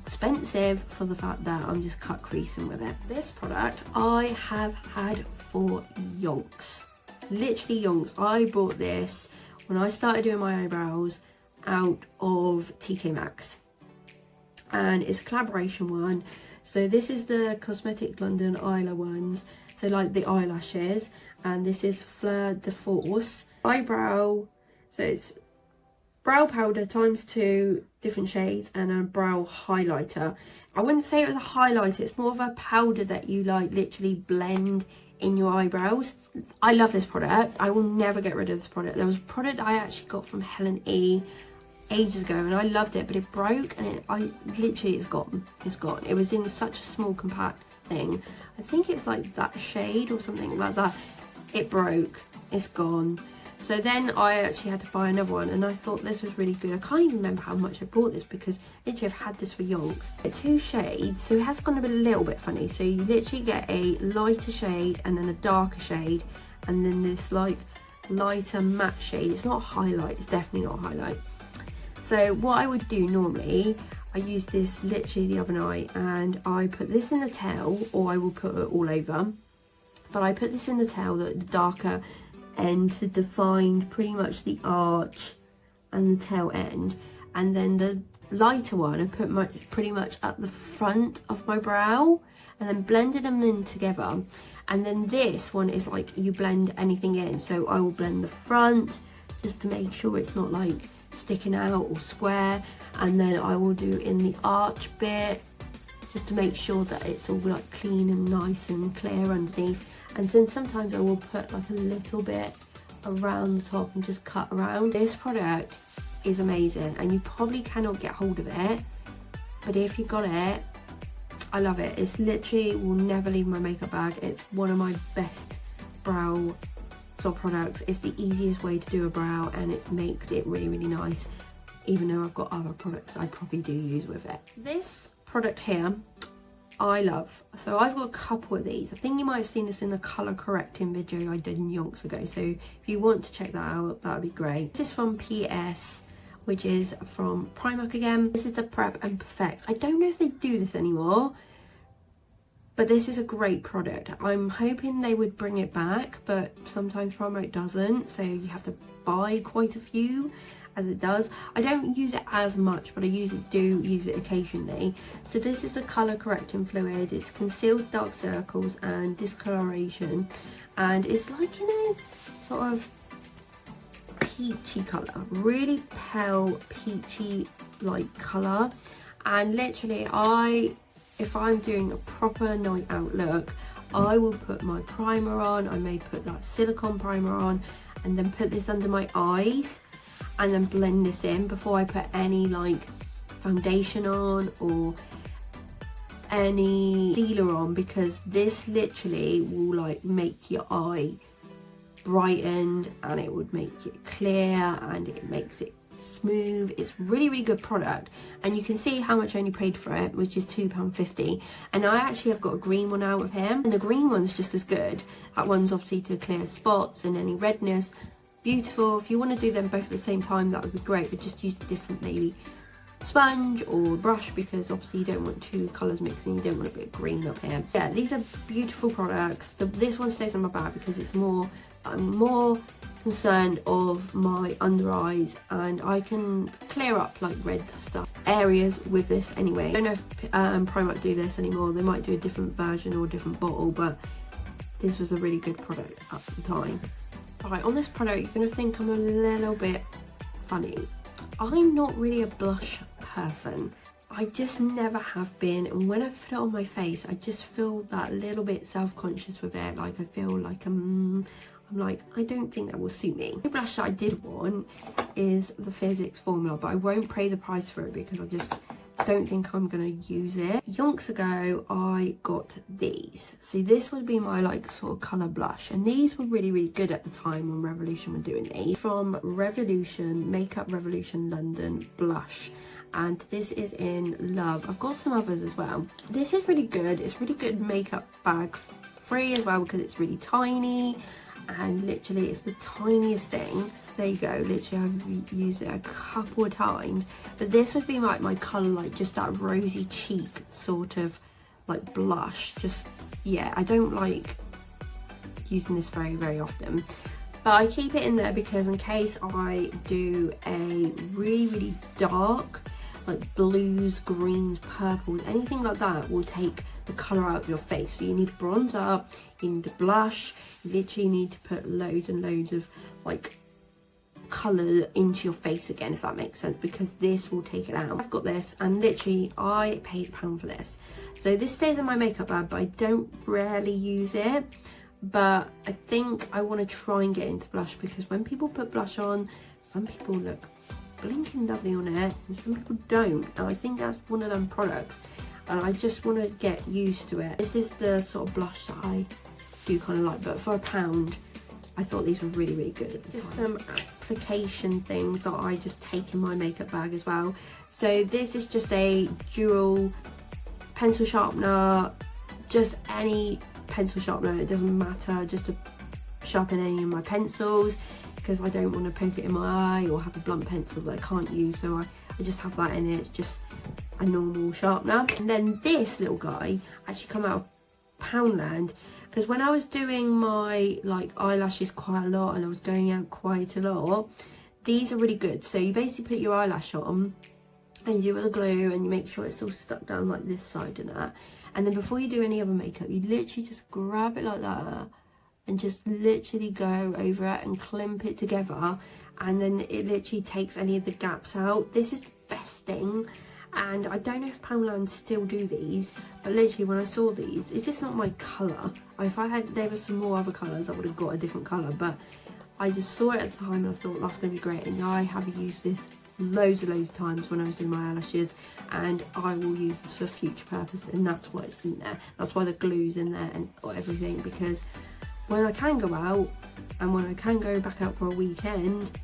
expensive for the fact that I'm just cut creasing with it. This product I have had for yonks, literally yonks. I bought this when I started doing my eyebrows out of TK Maxx, and it's a collaboration one. So this is the Cosmetic London Eyeliner ones, so like the eyelashes, and this is Fleur de Force eyebrow. So it's brow powder ×2 different shades and a brow highlighter. I wouldn't say it was a highlighter, it's more of a powder that you like literally blend in your eyebrows. I love this product. I will never get rid of this product. There was a product I actually got from Helen E ages ago and I loved it, but it broke, and it's gone. It was in such a small compact thing. I think it's like that shade or something like that. It broke, it's gone. So then I actually had to buy another one, and I thought this was really good. I can't even remember how much I bought this because literally I've had this for yonks. 2 shades, so it has gone a little bit funny. So you literally get a lighter shade and then a darker shade, and then this like lighter matte shade. It's not a highlight, it's definitely not a highlight. So what I would do normally, I used this literally the other night, and I put this in the tail, or I will put it all over. But I put this in the tail, the darker end, to define pretty much the arch and the tail end, and then the lighter one I put pretty much at the front of my brow, and then blended them in together. And then this one is like you blend anything in, so I will blend the front just to make sure it's not like sticking out or square, and then I will do in the arch bit just to make sure that it's all like clean and nice and clear underneath. And then sometimes I will put like a little bit around the top and just cut around. This product is amazing, and you probably cannot get hold of it, but if you got it, I love it. It's literally will never leave my makeup bag. It's one of my best brow sort of products. It's the easiest way to do a brow, and it makes it really, really nice, even though I've got other products I probably do use with it. This product here I love. So I've got a couple of these. I think you might have seen this in the colour correcting video I did yonks ago, so if you want to check that out, that would be great. This is from PS, which is from Primark again. This is the Prep and Perfect. I don't know if they do this anymore, but this is a great product. I'm hoping they would bring it back, but sometimes Primark doesn't, so you have to buy quite a few, as it does. I don't use it as much, but I do use it occasionally. So this is a colour correcting fluid. It conceals dark circles and discoloration, and it's like in a sort of peachy colour, really pale peachy like colour. And literally if I'm doing a proper night out look, I will put my primer on. I may put that silicone primer on and then put this under my eyes and then blend this in before I put any like foundation on or any concealer on, because this literally will like make your eye brightened, and it would make it clear, and it makes it smooth. It's really, really good product, and you can see how much I only paid for it, which is £2.50. And I actually have got a green one out of him, and the green one's just as good. That one's obviously to clear spots and any redness. Beautiful. If you want to do them both at the same time, that would be great, but just use a different maybe sponge or brush, because obviously you don't want two colours mixing. You don't want a bit of green up here. Yeah, these are beautiful products. This one stays on my bag because it's I'm more concerned of my under eyes, and I can clear up like red stuff areas with this anyway. I don't know if Primark do this anymore. They might do a different version or a different bottle, but this was a really good product at the time. Right, on this product, you're going to think I'm a little bit funny. I'm not really a blush person. I just never have been, and when I put it on my face, I just feel that little bit self-conscious with it. Like I feel like I'm like, I don't think that will suit me. The blush that I did want is the Physics formula, but I won't pay the price for it because I just don't think I'm gonna use it. Yonks ago, I got these. See, this would be my like sort of colour blush, and these were really, really good at the time when Revolution were doing these. From Revolution, Makeup Revolution London blush, and this is in Love. I've got some others as well. This is really good. It's really good makeup bag free as well because it's really tiny, and literally it's the tiniest thing there you go. Literally I've used it a couple of times, but this would be like my colour, like just that rosy cheek sort of like blush. Just, yeah, I don't like using this very often, but I keep it in there because in case I do a really dark, like blues, greens, purples, anything like that will take the colour out of your face. So you need to bronze up, you need to blush, you literally need to put loads and loads of like colour into your face again, if that makes sense, because this will take it out. I've got this, and literally I paid £1 for this. So this stays in my makeup bag, but I don't rarely use it. But I think I want to try and get into blush, because when people put blush on, some people look blinking lovely on it and some people don't, and I think that's one of them products, and I just want to get used to it. This is the sort of blush that I do kind of like, but for £1 I thought these were really good. Just some application things that I just take in my makeup bag as well. So this is just a dual pencil sharpener, just any pencil sharpener, it doesn't matter, just to sharpen any of my pencils, because I don't want to poke it in my eye or have a blunt pencil that I can't use, so I just have that in it, just a normal sharpener. And then this little guy actually come out of Poundland, because when I was doing my like eyelashes quite a lot and I was going out quite a lot, these are really good. So you basically put your eyelash on and you do it with a glue and you make sure it's all stuck down like this side and that, and then before you do any other makeup you literally just grab it like that and just literally go over it and clamp it together, and then it literally takes any of the gaps out. This is the best thing, and I don't know if Poundland still do these, but literally when I saw these, is this not my colour? If I had, there were some more other colours, I would have got a different colour, but I just saw it at the time and I thought that's going to be great, and I have used this loads of times when I was doing my eyelashes, and I will use this for future purpose, and that's why it's in there. That's why the glue's in there and everything, because when I can go out and when I can go back out for a weekend,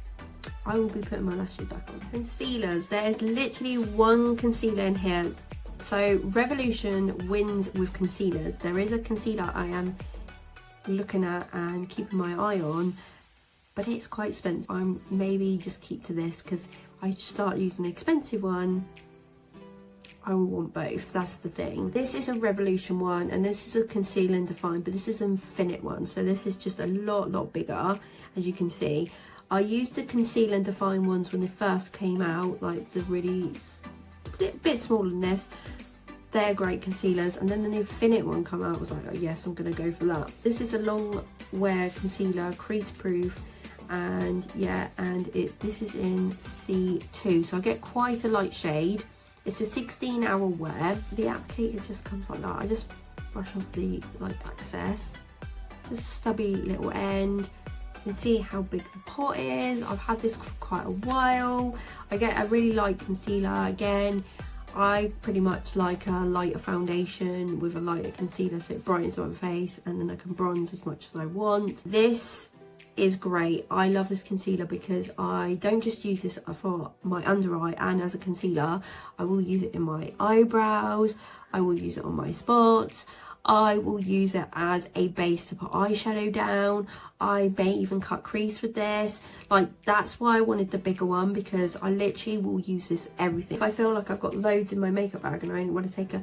I will be putting my lashes back on. Concealers, there's literally one concealer in here. So Revolution wins with concealers. There is a concealer I am looking at and keeping my eye on, but it's quite expensive. I'm maybe just keep to this, because I start using an expensive one, I will want both. That's the thing. This is a Revolution one, and this is a Conceal and Define, but this is an Infinite one, so this is just a lot bigger, as you can see. I used the Conceal and Define ones when they first came out, like the really bit smaller than this. They're great concealers, and then the Infinite one come out, I was like, oh yes, I'm gonna go for that. This is a long wear concealer, crease proof, and yeah, and this is in C2, so I get quite a light shade. It's a 16-hour wear. The applicator just comes like that. I just brush off the like excess, just stubby little end. You can see how big the pot is. I've had this for quite a while. I get a really light concealer. Again, I pretty much like a lighter foundation with a lighter concealer, so it brightens up my face, and then I can bronze as much as I want. This is great. I love this concealer because I don't just use this for my under eye and as a concealer. I will use it in my eyebrows, I will use it on my spots, I will use it as a base to put eyeshadow down. I may even cut crease with this. Like, that's why I wanted the bigger one, because I literally will use this everything. If I feel like I've got loads in my makeup bag and I only want to take a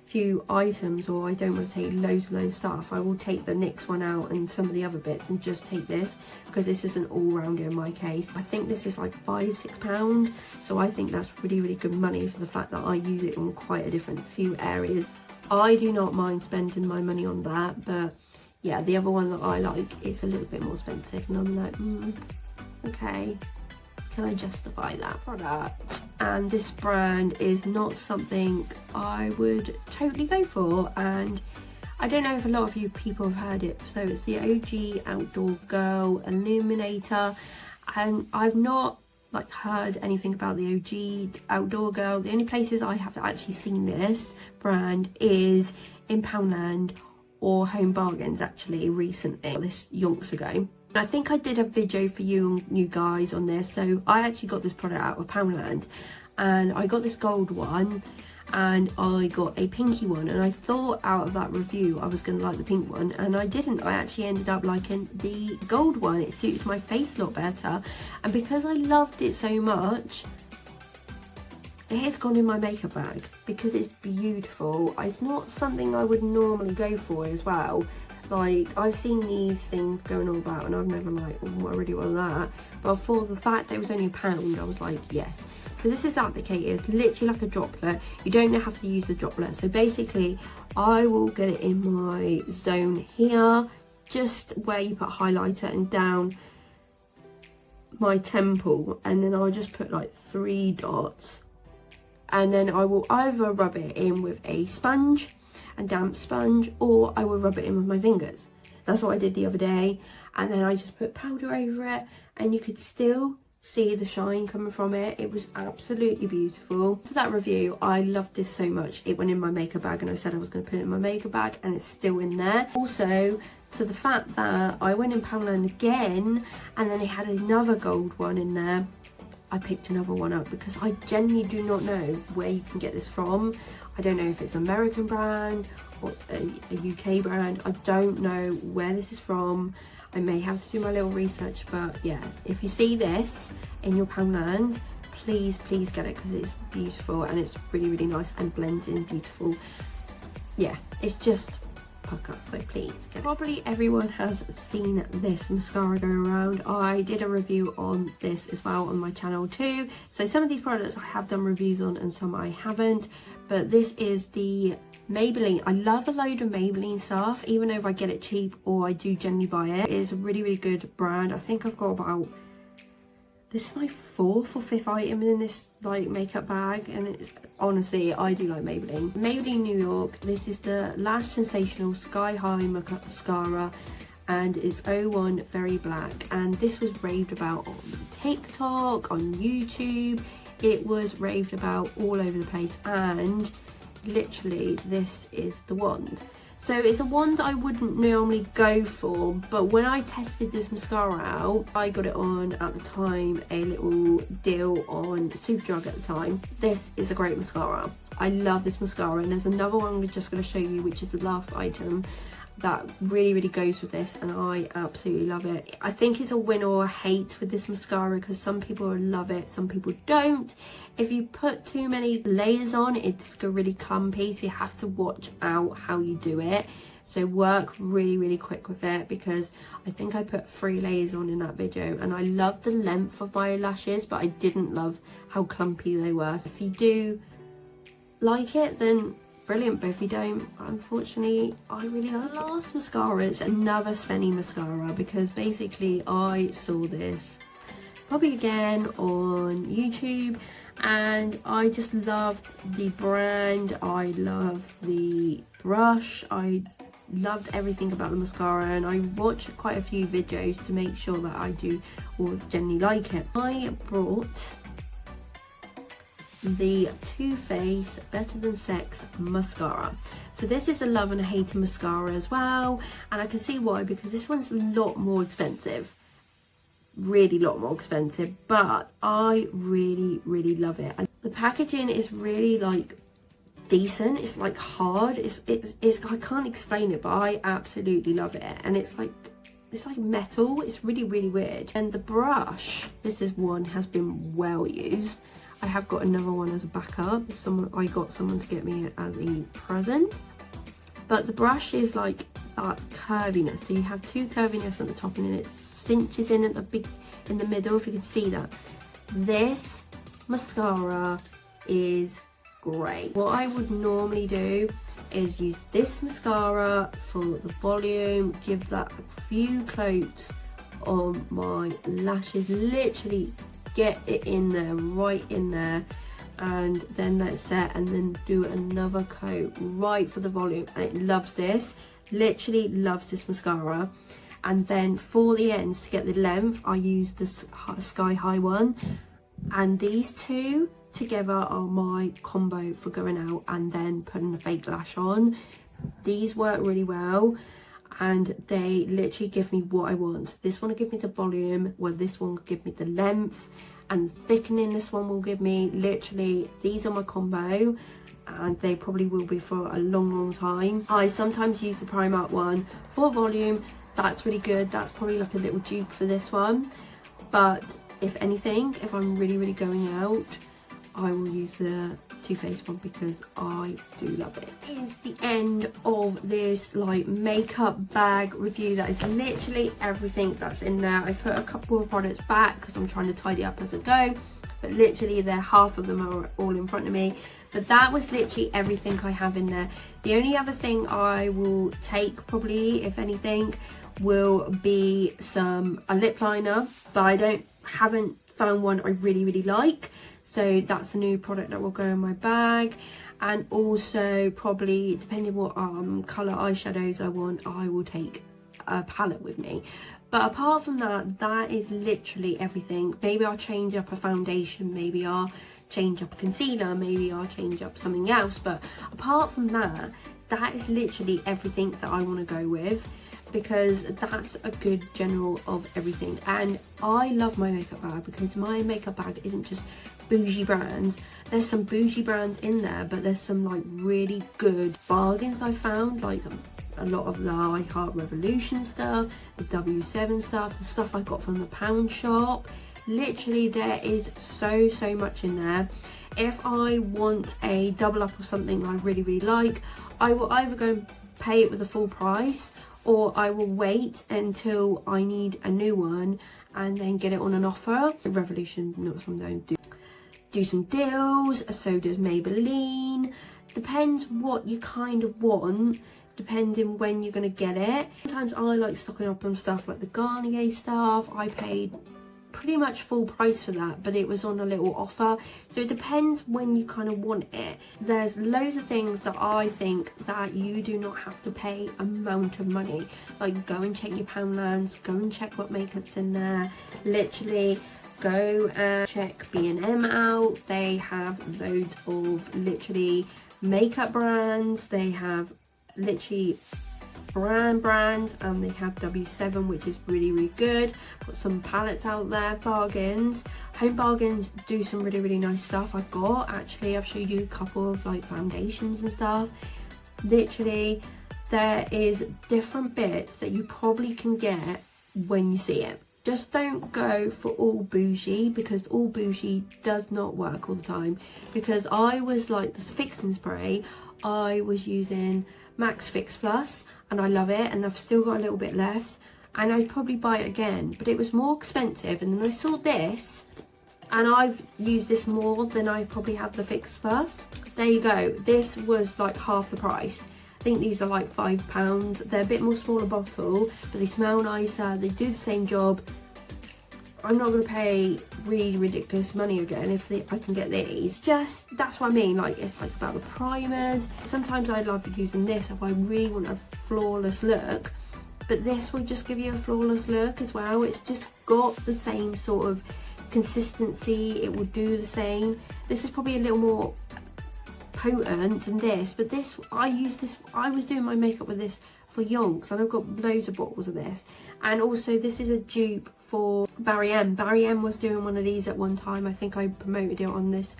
few items, or I don't want to take loads of stuff, I will take the NYX one out and some of the other bits and just take this, because this is an all-rounder in my case. I think this is like £5–6, so I think that's really good money for the fact that I use it on quite a different few areas. I do not mind spending my money on that, but yeah, the other one that I like is a little bit more expensive, and I'm like, okay, can I justify that product? And this brand is not something I would totally go for, and I don't know if a lot of you people have heard it. So it's the OG Outdoor Girl Illuminator, and I've not like heard anything about the OG Outdoor Girl. The only places I have actually seen this brand is in Poundland or Home Bargains, actually recently, this yonks ago. I think I did a video for you guys on this. So I actually got this product out of Poundland, and I got this gold one, and I got a pinky one, and I thought out of that review I was going to like the pink one, and I didn't. I actually ended up liking the gold one. It suited my face a lot better, and because I loved it so much, it has gone in my makeup bag because it's beautiful. It's not something I would normally go for as well. Like, I've seen these things going all about and I've never like, oh, I really want that. But for the fact that it was only £1, I was like, yes. So this is applicator. It's literally like a droplet. You don't have to use the droplet. So basically, I will get it in my zone here, just where you put highlighter, and down my temple. And then I'll just put like 3 dots. And then I will either rub it in with a sponge, a damp sponge, or I will rub it in with my fingers. That's what I did the other day. And then I just put powder over it, and you could still see the shine coming from it. It was absolutely beautiful. For that review, I loved this so much. It went in my makeup bag, and I said I was going to put it in my makeup bag, and it's still in there. Also, to the fact that I went in Poundland again, and then they had another gold one in there, I picked another one up because I genuinely do not know where you can get this from. I don't know if it's an American brand or it's a UK brand. I don't know where this is from. I may have to do my little research, but yeah, if you see this in your Poundland, please get it because it's beautiful and it's really, really nice and blends in beautiful. Yeah, it's just pucker, so please get it. Probably everyone has seen this mascara go around. I did a review on this as well on my channel too. So some of these products I have done reviews on and some I haven't. But this is the Maybelline. I love a load of Maybelline stuff, even though if I get it cheap or I do generally buy it. It is a really, really good brand. I think I've got about, this is my 4th or 5th item in this like makeup bag, and it's honestly, I do like Maybelline. Maybelline New York. This is the Lash Sensational Sky High Mascara, and it's 01 Very Black, and this was raved about on TikTok, on YouTube. It was raved about all over the place, and literally this is the wand. So it's a wand I wouldn't normally go for, but when I tested this mascara out, I got it on at the time a little deal on Superdrug at the time. This is a great mascara. I love this mascara, and there's another one we're just going to show you, which is the last item that really, really goes with this, and I absolutely love it. I think it's a win or a hate with this mascara because some people love it, some people don't. If you put too many layers on, it's really clumpy, so you have to watch out how you do it. So work really, really quick with it, because I think I put 3 layers on in that video, and I love the length of my lashes, but I didn't love how clumpy they were. So if you do like it, then brilliant, but if you don't, unfortunately, I really like it. The last mascara is another Spenny mascara, because basically I saw this probably again on YouTube, and I just loved the brand, I loved the brush, I loved everything about the mascara, and I watched quite a few videos to make sure that I do or generally like it. I brought the Too Faced Better Than Sex mascara. So this is a love and a hate mascara as well, and I can see why, because this one's a lot more expensive, really a lot more expensive, but I really, really love it. And the packaging is really like decent. It's like hard, it's I can't explain it, but I absolutely love it. And it's like metal. It's really, really weird. And the brush, this one has been well used. I have got another one as a backup. I got someone to get me as a present. But the brush is like that curviness. So you have 2 curviness at the top, and then it cinches in at in the middle, if you can see that. This mascara is great. What I would normally do is use this mascara for the volume, give that a few coats on my lashes, literally get it in there, right in there, and then let it set, and then do another coat right for the volume. And it loves this, literally loves this mascara. And then for the ends, to get the length, I use the Sky High one, and these two together are my combo for going out and then putting the fake lash on. These work really well, and they literally give me what I want. This one will give me the volume, well, this one will give me the length, and thickening this one will give me. Literally, these are my combo, and they probably will be for a long time. I sometimes use the Primark one for volume. That's really good. That's probably like a little dupe for this one, but if anything, if I'm really going out, I will use the Too Faced one because I do love it. It is the end of this like makeup bag review. That is literally everything that's in there. I put a couple of products back because I'm trying to tidy up as I go, but literally half of them are all in front of me. But that was literally everything I have in there. The only other thing I will take probably, if anything, will be a lip liner, but I haven't found one I really like. So that's a new product that will go in my bag. And also probably, depending what colour eyeshadows I want, I will take a palette with me. But apart from that, that is literally everything. Maybe I'll change up a foundation, maybe I'll change up a concealer, maybe I'll change up something else. But apart from that, that is literally everything that I want to go with, because that's a good general of everything. And I love my makeup bag because my makeup bag isn't just bougie brands. There's some bougie brands in there, but there's some like really good bargains I found, like a lot of the I Heart Revolution stuff, the W7 stuff, the stuff I got from the pound shop. Literally there is so much in there. If I want a double up or something I really like, I will either go and pay it with the full price, or I will wait until I need a new one and then get it on an offer. Revolution, not something I do some deals, so does Maybelline. Depends what you kind of want, depending when you're going to get it. Sometimes I like stocking up on stuff like the Garnier stuff. I paid pretty much full price for that, but it was on a little offer, so it depends when you kind of want it. There's loads of things that I think that you do not have to pay amount of money, like go and check your Poundlands, go and check what makeup's in there. Literally go and check B&M out. They have loads of literally makeup brands, they have literally brands, and they have W7, which is really good. Got some palettes out there, bargains. Home Bargains do some really nice stuff. I've showed you a couple of like foundations and stuff. Literally there is different bits that you probably can get when you see it. Just don't go for all bougie, because all bougie does not work all the time. Because I was like this fixing spray, I was using Max Fix Plus, and I love it, and I've still got a little bit left, and I'd probably buy it again, but it was more expensive. And then I saw this, and I've used this more than I probably have the Fix Plus. There you go, this was like half the price. I think these are like £5. They're a bit more smaller bottle, but they smell nicer, they do the same job. I'm not going to pay really ridiculous money again if I can get these. Just, that's what I mean, like it's like about the primers. Sometimes I love using this if I really want a flawless look, but this will just give you a flawless look as well. It's just got the same sort of consistency, it will do the same. This is probably a little more potent than this, but this, I was doing my makeup with this for yonks, and I've got loads of bottles of this. And also this is a dupe for Barry M. Barry M was doing one of these at one time. I think I promoted it on this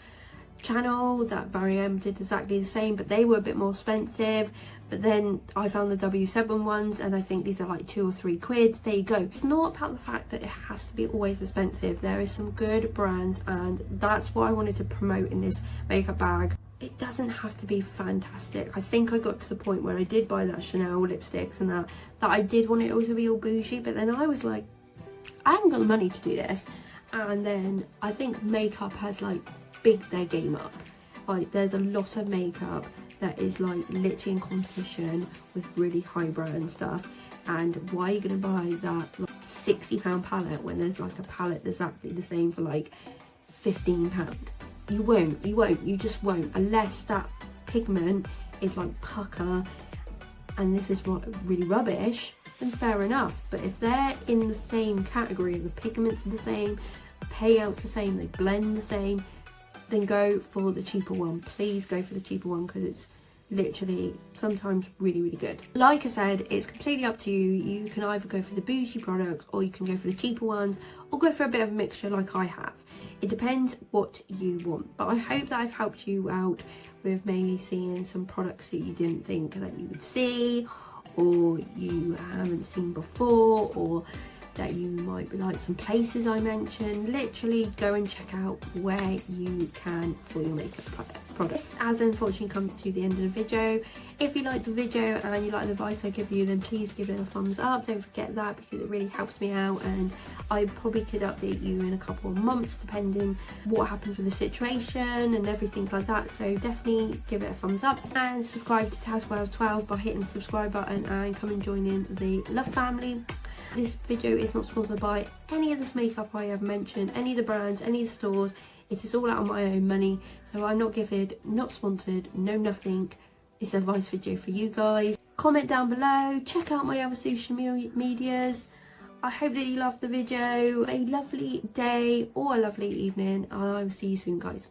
channel, that Barry M did exactly the same, but they were a bit more expensive. But then I found the W7 ones, and I think these are like £2 or £3. There you go. It's not about the fact that it has to be always expensive. There is some good brands, and that's what I wanted to promote in this makeup bag. It doesn't have to be fantastic. I think I got to the point where I did buy that Chanel lipsticks and that I did want it all to be all bougie, but then I was like, I haven't got the money to do this. And then I think makeup has like bigged their game up. Like there's a lot of makeup that is like literally in competition with really high brand stuff, and why are you gonna buy that like £60 palette when there's like a palette that's exactly the same for like £15? You just won't, unless that pigment is like pucker and this is what really rubbish, then fair enough. But if they're in the same category, the pigments are the same, the payout's the same, they blend the same, then go for the cheaper one. Please go for the cheaper one, because it's literally sometimes really good. Like I said, it's completely up to you. You can either go for the bougie products, or you can go for the cheaper ones, or go for a bit of a mixture like I have. It depends what you want, but I hope that I've helped you out with maybe seeing some products that you didn't think that you would see, or you haven't seen before, or that you might like some places I mentioned. Literally go and check out where you can for your makeup products. This has unfortunately come to the end of the video. If you liked the video and you like the advice I give you, then please give it a thumbs up. Don't forget that, because it really helps me out, and I probably could update you in a couple of months depending what happens with the situation and everything like that. So definitely give it a thumbs up, and subscribe to tazwells12 by hitting the subscribe button, and come and join in the love family. This video is not sponsored by any of this makeup I have mentioned, any of the brands, any of the stores. It is all out of my own money, so I'm not gifted, not sponsored, no nothing. It's an advice video for you guys. Comment down below, check out my other social medias. I hope that you loved the video. A lovely day or a lovely evening, and I will see you soon, guys.